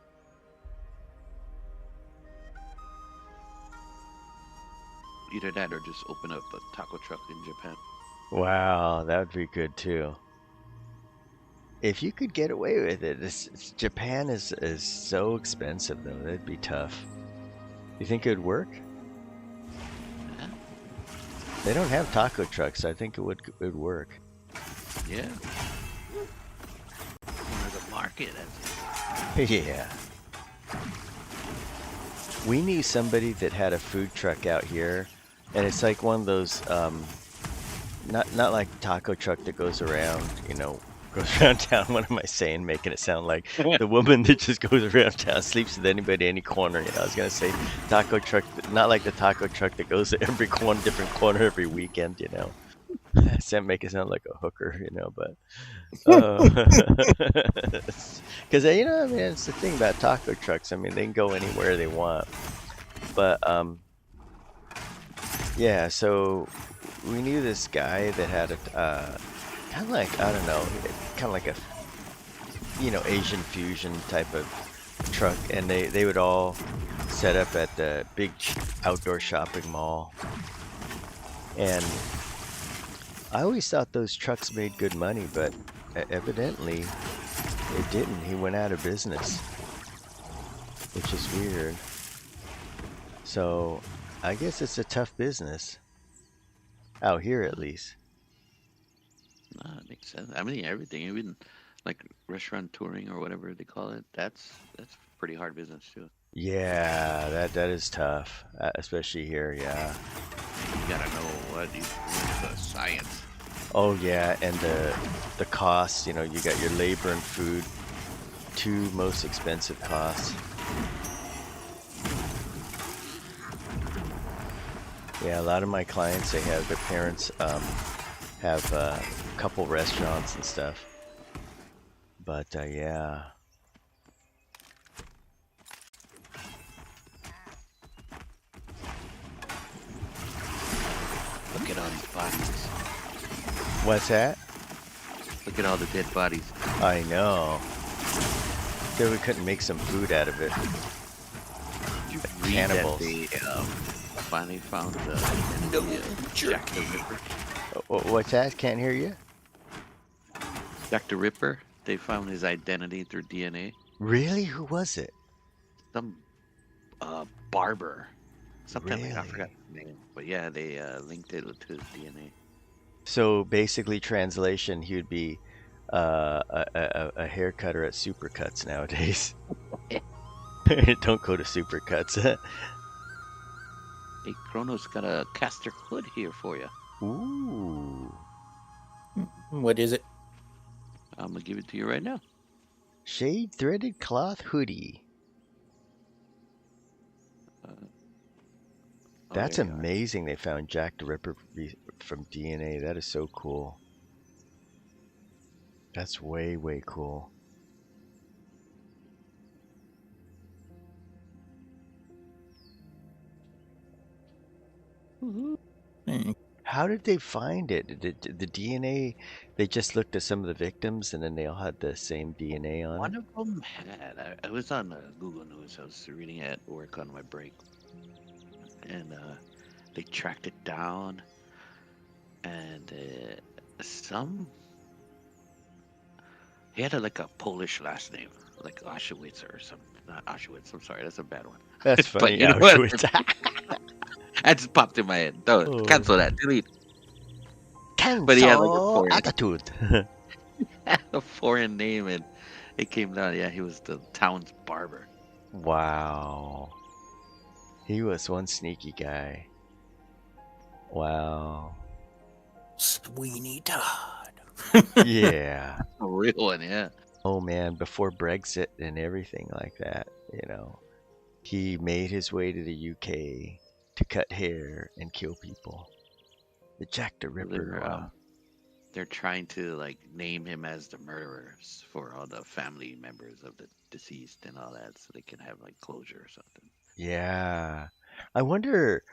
Speaker 3: Either that or just open up a taco truck in Japan.
Speaker 1: Wow, that would be good too. If you could get away with it, Japan is so expensive though. That'd be tough. You think it would work?
Speaker 3: Yeah.
Speaker 1: They don't have taco trucks. So I think it would work.
Speaker 3: Yeah. Corner the market. That's
Speaker 1: Yeah. We knew somebody that had a food truck out here, and it's like one of those not like taco truck that goes around, goes around town. What am I saying? Making it sound like
Speaker 3: it.
Speaker 1: the woman that just goes around town, sleeps with anybody, any corner. I was gonna say taco truck, not like the taco truck that goes to every corner, different corner every weekend. Make it sound like a hooker, but because I mean, it's the thing about taco trucks. I mean, they can go anywhere they want, but yeah. So we knew this guy that had a kind of like, I don't know, kind of like a Asian fusion type of truck, and they would all set up at the big outdoor shopping mall. And I always thought those trucks made good money, but evidently it didn't. He went out of business, which is weird. So I guess it's a tough business out here, at least.
Speaker 3: No, it makes sense. I mean, everything, even like restaurant touring or whatever they call it, that's pretty hard business too.
Speaker 1: Yeah, that is tough, especially here. Yeah.
Speaker 3: You gotta know what you the science.
Speaker 1: Oh yeah, and the costs. You got your labor and food, two most expensive costs. Yeah, a lot of my clients, they have their parents have a couple restaurants and stuff. But yeah.
Speaker 3: Look at all these bodies.
Speaker 1: What's that?
Speaker 3: Look at all the dead bodies.
Speaker 1: I know. So we couldn't make some food out of it.
Speaker 3: Did you
Speaker 1: Like
Speaker 3: read
Speaker 1: cannibals.
Speaker 3: that they finally found the identity of Jack the Ripper?
Speaker 1: What's that? Can't hear you.
Speaker 3: Jack the Ripper. They found his identity through DNA.
Speaker 1: Really? Who was it?
Speaker 3: Some barber. Something like I forgot
Speaker 1: Really?
Speaker 3: his name. But yeah, they linked it to his DNA.
Speaker 1: So basically, translation, he would be a hair cutter at Supercuts nowadays. Don't go to Supercuts.
Speaker 3: Hey, Chrono's got a caster hood here for you.
Speaker 1: Ooh.
Speaker 2: What is it?
Speaker 3: I'm gonna give it to you right now.
Speaker 1: Shade threaded cloth hoodie.
Speaker 3: Oh,
Speaker 1: That's
Speaker 3: there you are.
Speaker 1: amazing. They found Jack the Ripper from DNA. That is so cool. That's way, way cool.
Speaker 3: Woohoo.
Speaker 2: Hmm.
Speaker 1: How did they find it? Did the DNA, they just looked at some of the victims and then they all had the same DNA on
Speaker 3: One
Speaker 1: it?
Speaker 3: of them had. I was on Google News. I was reading at work on my break, and they tracked it down, and some he had like a Polish last name, like Auschwitz or something. Not Auschwitz. I'm sorry, that's a bad one.
Speaker 1: That's
Speaker 3: But
Speaker 1: funny.
Speaker 3: you know what?
Speaker 1: Auschwitz.
Speaker 3: That just popped in my head. Don't
Speaker 1: Oh.
Speaker 3: cancel that. Delete. But he had like a
Speaker 1: Cancel
Speaker 3: foreign,
Speaker 1: attitude.
Speaker 3: a foreign name, and it came down. Yeah, he was the town's barber.
Speaker 1: Wow. He was one sneaky guy. Wow.
Speaker 2: Sweeney Todd.
Speaker 1: Yeah.
Speaker 3: A real one, yeah.
Speaker 1: Oh man, before Brexit and everything like that, he made his way to the UK to cut hair and kill people. The Jack the Ripper.
Speaker 3: They're trying to like name him as the murderers for all the family members of the deceased and all that, so they can have like closure or something.
Speaker 1: Yeah. I wonder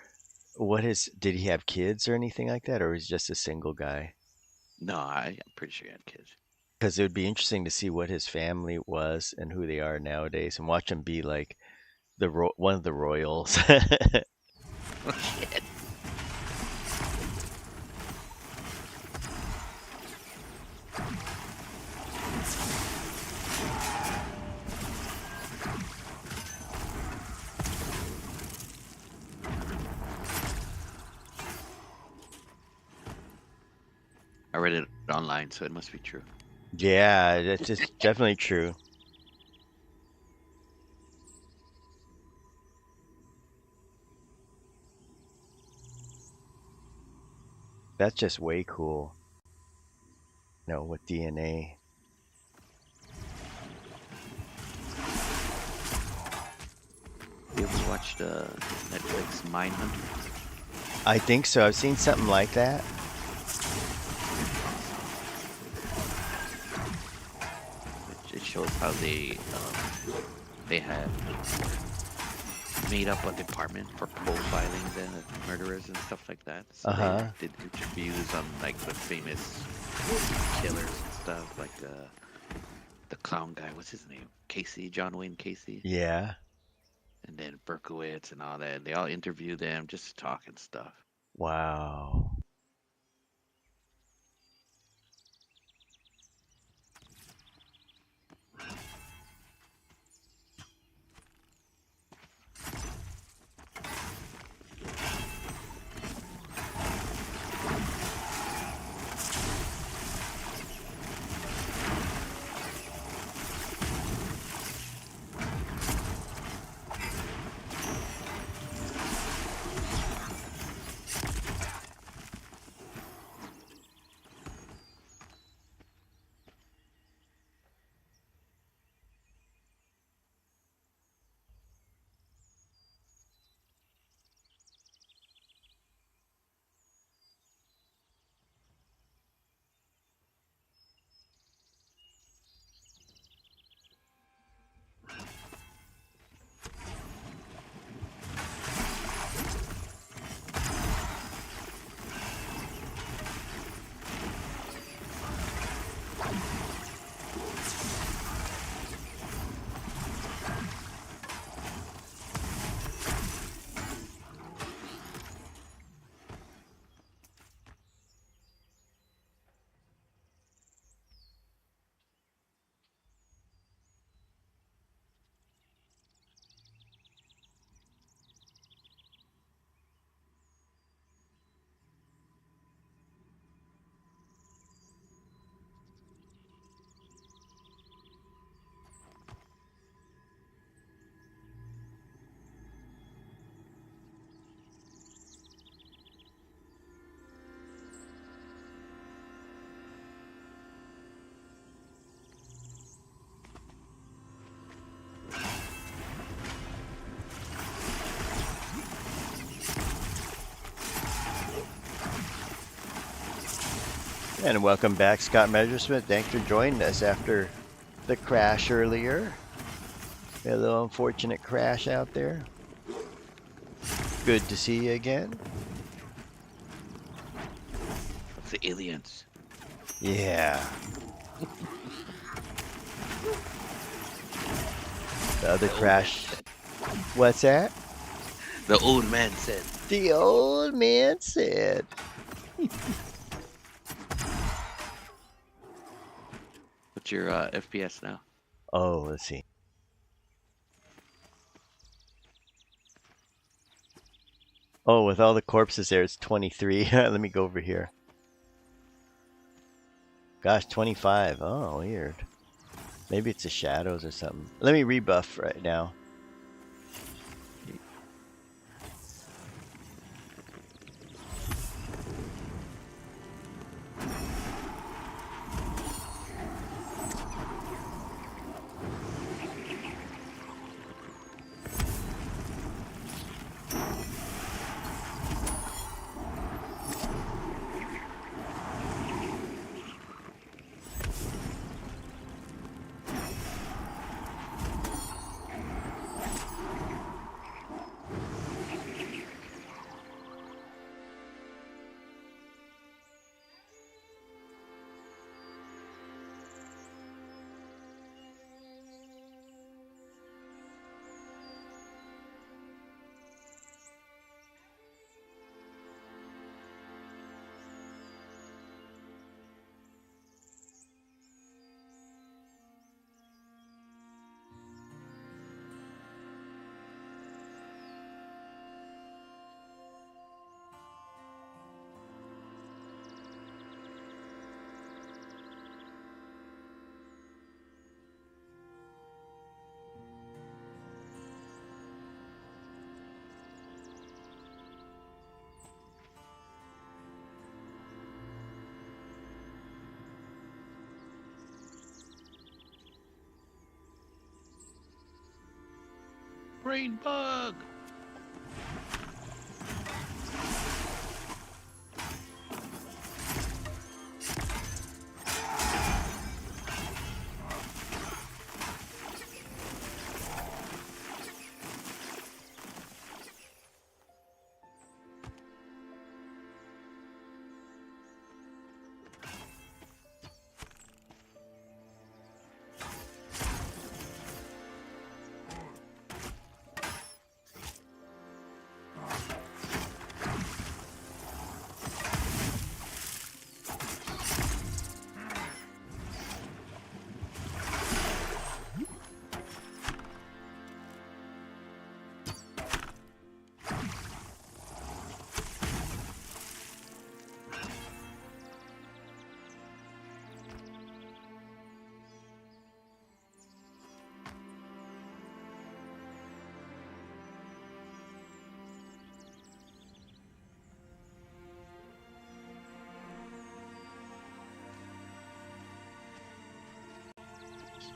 Speaker 1: did he have kids or anything like that, or was he just a single guy?
Speaker 3: No, I'm pretty sure he had kids.
Speaker 1: Because it would be interesting to see what his family was and who they are nowadays, and watch him be like one of the royals.
Speaker 3: Shit. I read it online, so it must be true.
Speaker 1: Yeah, that's just definitely true. That's just way cool. With DNA.
Speaker 3: You ever watched Netflix Mindhunter?
Speaker 1: I think so. I've seen something like that.
Speaker 3: It shows how they had made up a department for profiling the murderers and stuff like that. So they did interviews on like the famous killers and stuff, like the clown guy. What's his name? Casey, John Wayne Casey.
Speaker 1: Yeah.
Speaker 3: And then Berkowitz and all that. They all interview them just to talk and stuff.
Speaker 1: Wow. And welcome back, Scott Messersmith. Thanks for joining us after the crash earlier. A little unfortunate crash out there. Good to see you again.
Speaker 3: It's the aliens.
Speaker 1: Yeah. The other crash. What's that?
Speaker 3: The old man said.
Speaker 1: The old man said.
Speaker 3: What's your FPS now?
Speaker 1: Oh, let's see. Oh, with all the corpses there, it's 23. Let me go over here. Gosh, 25. Oh, weird. Maybe it's the shadows or something. Let me rebuff right now.
Speaker 3: brain bug.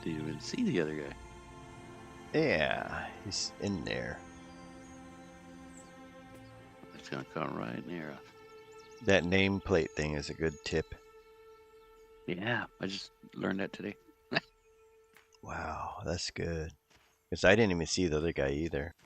Speaker 3: Didn't even see the other guy.
Speaker 1: Yeah, he's in there.
Speaker 3: It's gonna come right near us.
Speaker 1: That nameplate thing is a good tip.
Speaker 3: Yeah, I just learned that today.
Speaker 1: Wow, that's good. Because I didn't even see the other guy either.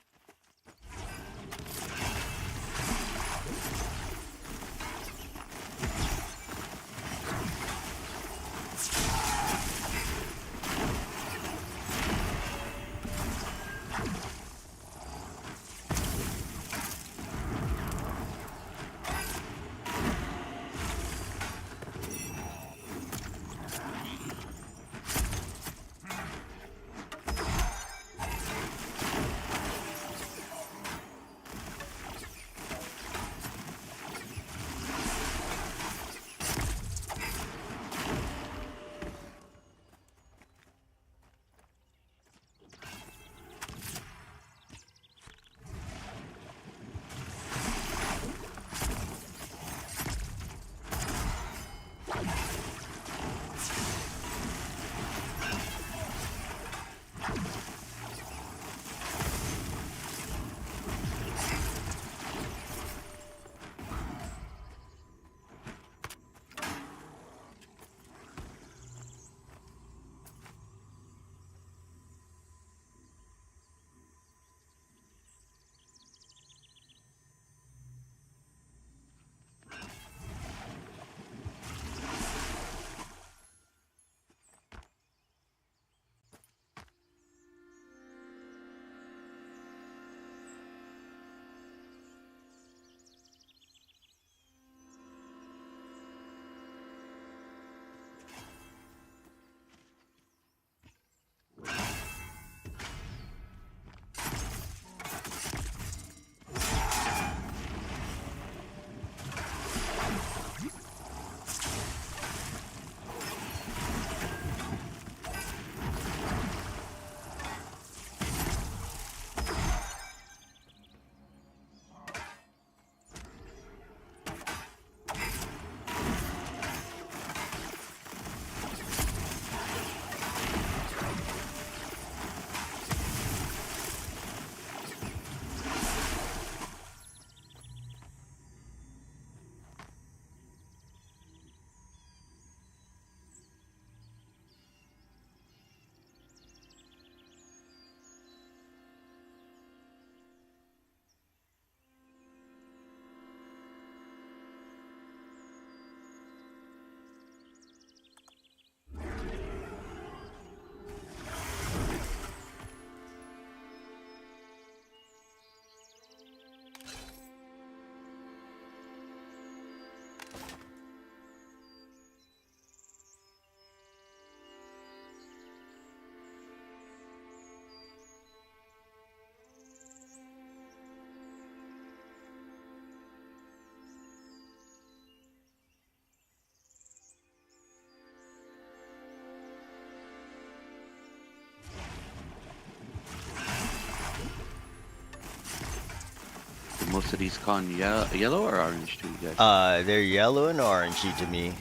Speaker 3: Most of these con yellow or orange to you guys?
Speaker 1: They're yellow and orangey to me.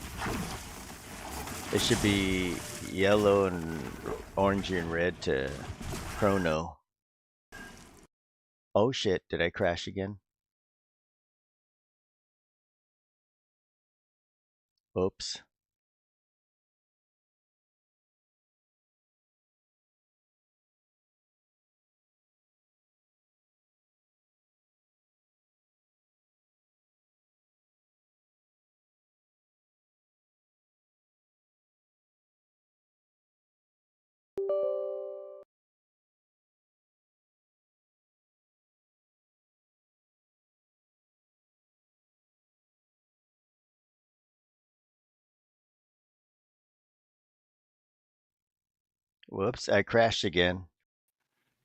Speaker 1: It should be yellow and orangey and red to Chrono. Oh shit, did I crash again? Oops. Whoops, I crashed again.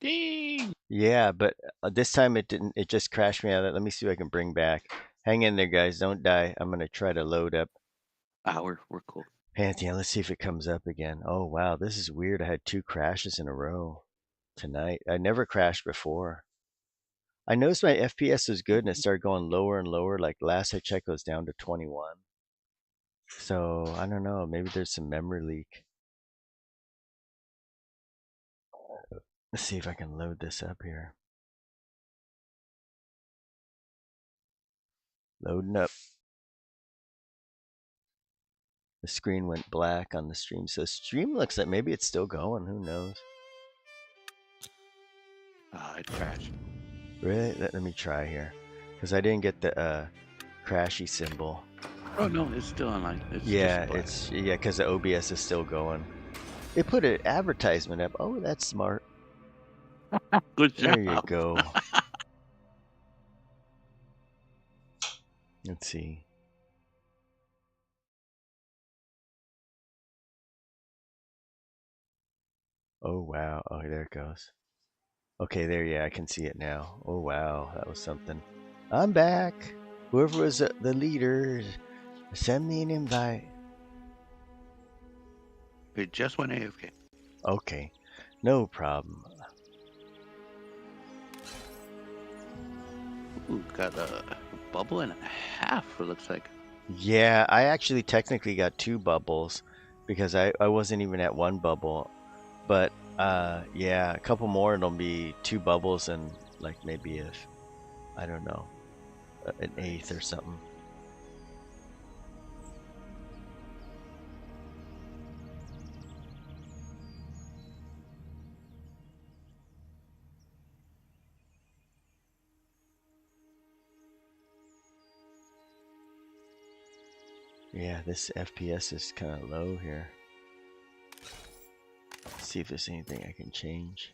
Speaker 3: Ding!
Speaker 1: Yeah, but this time it didn't. It just crashed me out of it. Let me see if I can bring back. Hang in there, guys. Don't die. I'm gonna try to load up
Speaker 3: We're cool.
Speaker 1: Pantheon. Let's see if it comes up again. Oh wow, this is weird. I had 2 crashes in a row tonight. I never crashed before. I noticed my FPS was good and it started going lower and lower. Like last I checked, it was down to 21. So I don't know. Maybe there's some memory leak. Let's see if I can load this up here. Loading up. The screen went black on the stream. So stream looks like maybe it's still going. Who knows?
Speaker 3: It crashed.
Speaker 1: Really? Let me try here. Because I didn't get the crashy symbol.
Speaker 3: Oh no, it's still online. It's
Speaker 1: Yeah,
Speaker 3: just black.
Speaker 1: because the OBS is still going. It put an advertisement up. Oh, that's smart.
Speaker 3: Good
Speaker 1: There
Speaker 3: job.
Speaker 1: you go. Let's see. Oh wow. Oh, there it goes. Okay, there. Yeah, I can see it now. Oh wow, that was something. I'm back. Whoever was the leader, send me an invite.
Speaker 3: It just went AFK.
Speaker 1: Okay, no problem.
Speaker 3: Ooh, got a bubble and a half. It looks like.
Speaker 1: Yeah, I actually technically got 2 bubbles because I wasn't even at 1 bubble. But yeah, a couple more it'll be 2 bubbles and like maybe if I don't know, an eighth or something. Yeah, this FPS is kind of low here. Let's see if there's anything I can change.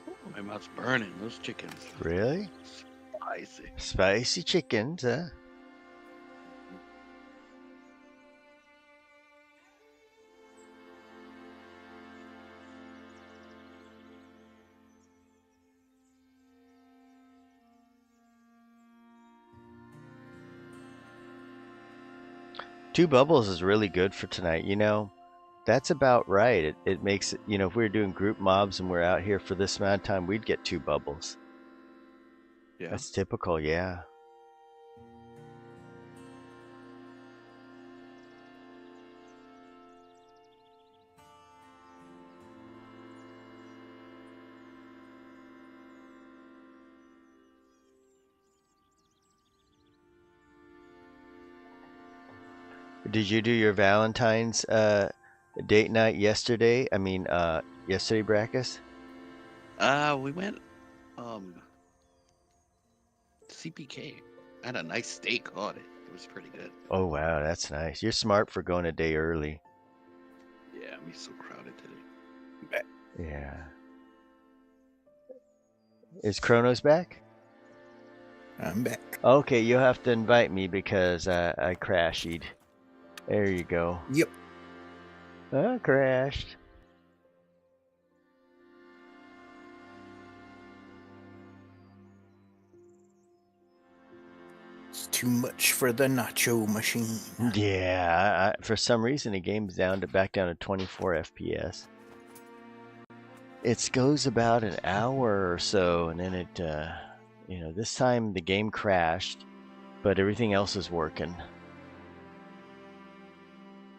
Speaker 3: Oh, my mouth's burning. Those chickens.
Speaker 1: Really?
Speaker 3: Spicy.
Speaker 1: Spicy chickens, huh? Two bubbles is really good for tonight. You know, that's about right. It makes it, you know, if we were doing group mobs and we're out here for this amount of time, we'd get 2 bubbles.
Speaker 3: Yeah.
Speaker 1: That's typical, yeah. Did you do your Valentine's date night yesterday? I mean, yesterday, Brackus?
Speaker 3: We went CPK. I had a nice steak on it. It was pretty good.
Speaker 1: Oh wow, that's nice. You're smart for going a day early.
Speaker 3: Yeah, we so crowded today.
Speaker 1: Yeah. Is Kronos back?
Speaker 2: I'm back.
Speaker 1: Okay, you'll have to invite me because I crashed. There you go.
Speaker 2: Yep.
Speaker 1: I crashed.
Speaker 2: It's too much for the nacho machine.
Speaker 1: Yeah, for some reason the game's back down to 24 FPS. It goes about an hour or so, and then it, this time the game crashed, but everything else is working.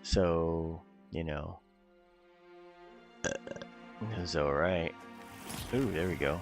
Speaker 1: So, it was alright. Ooh, there we go.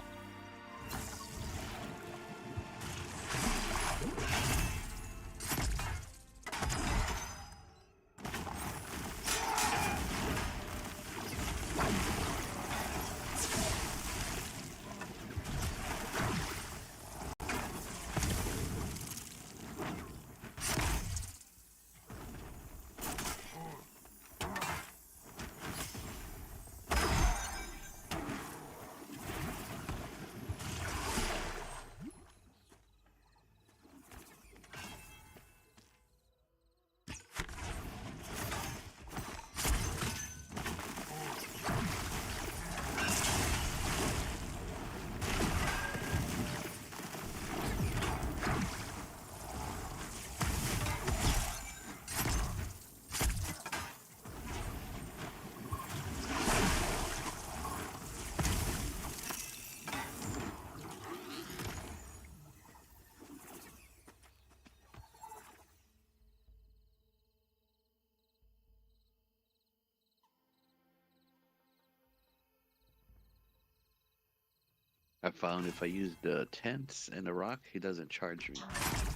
Speaker 3: I found if I use the tents and the rock, he doesn't charge me.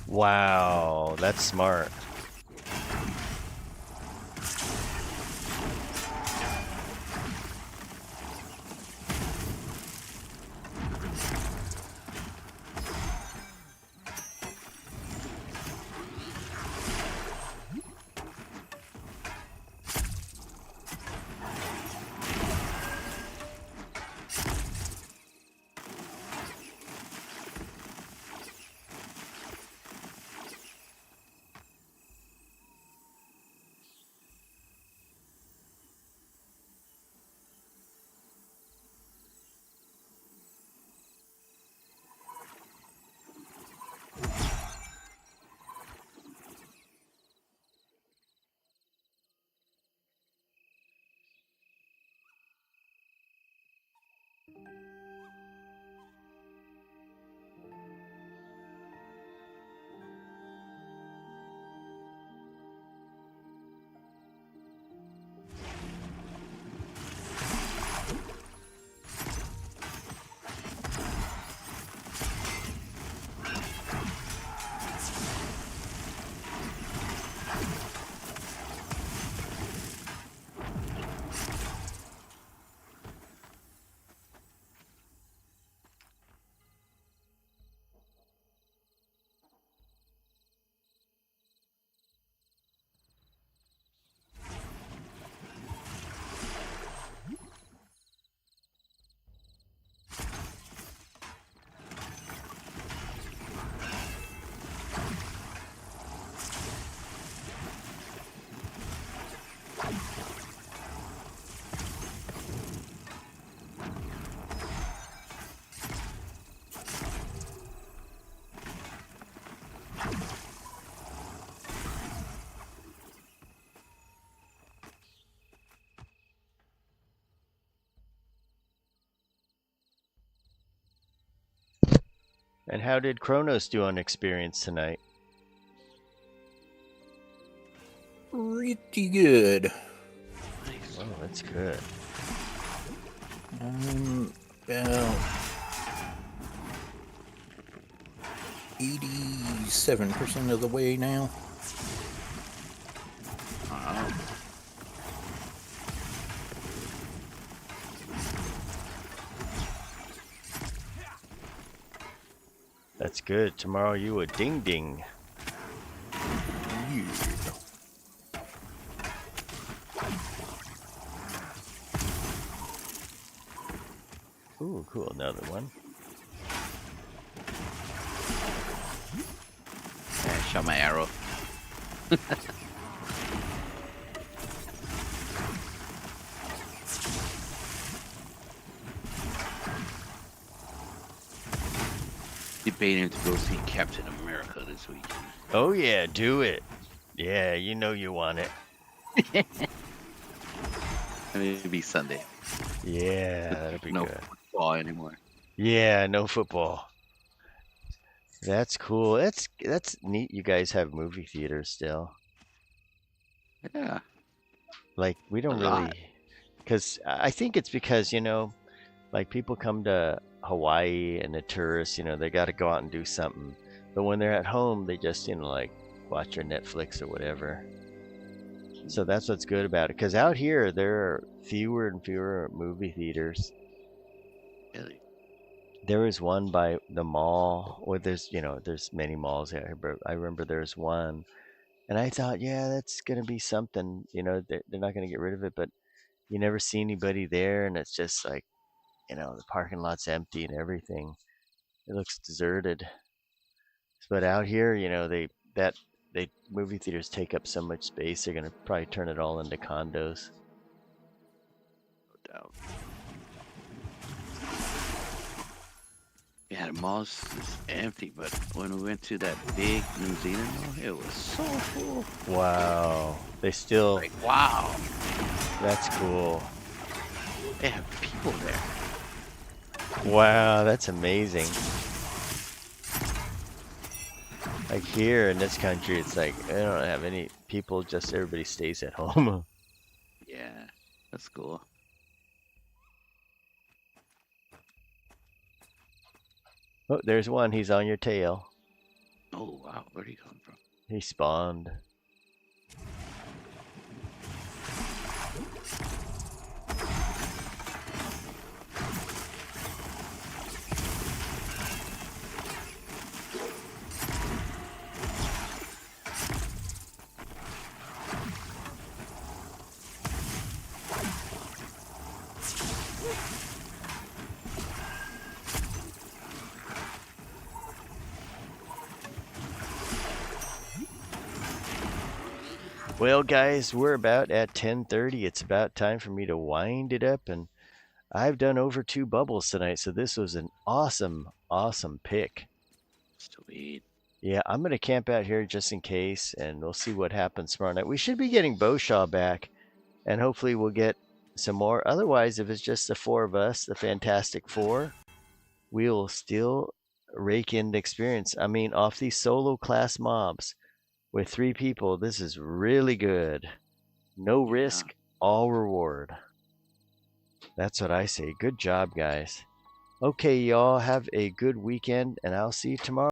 Speaker 1: Wow, that's smart. And how did Kronos do on experience tonight?
Speaker 2: Pretty good.
Speaker 3: Nice.
Speaker 1: Oh, that's good.
Speaker 2: About 87% of the way now.
Speaker 1: That's good. Tomorrow you a ding ding.
Speaker 2: Yeah.
Speaker 1: Ooh, cool. Another one.
Speaker 3: Yeah, I shot my arrow. Debating to go see Captain America this weekend.
Speaker 1: Oh yeah, do it. Yeah, you know you want it.
Speaker 3: I mean, it'd be Sunday.
Speaker 1: Yeah, that'll be
Speaker 3: No
Speaker 1: good.
Speaker 3: football anymore.
Speaker 1: Yeah, no football. That's cool. That's neat. You guys have movie theaters still.
Speaker 3: Yeah,
Speaker 1: Like we
Speaker 3: a
Speaker 1: don't
Speaker 3: lot.
Speaker 1: really, because I think it's because like people come to Hawaii and the tourists, they got to go out and do something. But when they're at home, they just like watch their Netflix or whatever. So that's what's good about it. Because out here there are fewer and fewer movie theaters.
Speaker 3: Really.
Speaker 1: There is one by the mall, or there's many malls out here, but I remember there's one, and I thought, yeah, that's gonna be something. They're not gonna get rid of it, but you never see anybody there, and it's just like, the parking lot's empty and everything. It looks deserted. But out here, they movie theaters take up so much space, they're gonna probably turn it all into condos.
Speaker 3: No doubt. Yeah, the mall's is empty, but when we went to that big New Zealand mall, it was so full.
Speaker 1: Wow, they still.
Speaker 3: Like, wow,
Speaker 1: That's cool.
Speaker 3: they have people there.
Speaker 1: Wow, that's amazing. Like here in this country, it's like I don't have any people. Just everybody stays at home.
Speaker 3: Yeah, that's cool.
Speaker 1: Oh, there's one. He's on your tail.
Speaker 3: Oh, wow, where'd he come from?
Speaker 1: He spawned. Well, guys, we're about at 10:30. It's about time for me to wind it up, and I've done over 2 bubbles tonight, so this was an awesome, awesome pick.
Speaker 3: Sweet.
Speaker 1: Yeah, I'm gonna camp out here just in case, and we'll see what happens tomorrow night. We should be getting Bowshaw back, and hopefully we'll get some more. Otherwise, if it's just the four of us, the Fantastic Four, we'll still rake in the experience. I mean, off these solo class mobs with 3 people, this is really good. No
Speaker 3: Yeah.
Speaker 1: risk, all reward. That's what I say. Good job, guys. Okay, y'all, have a good weekend, and I'll see you tomorrow.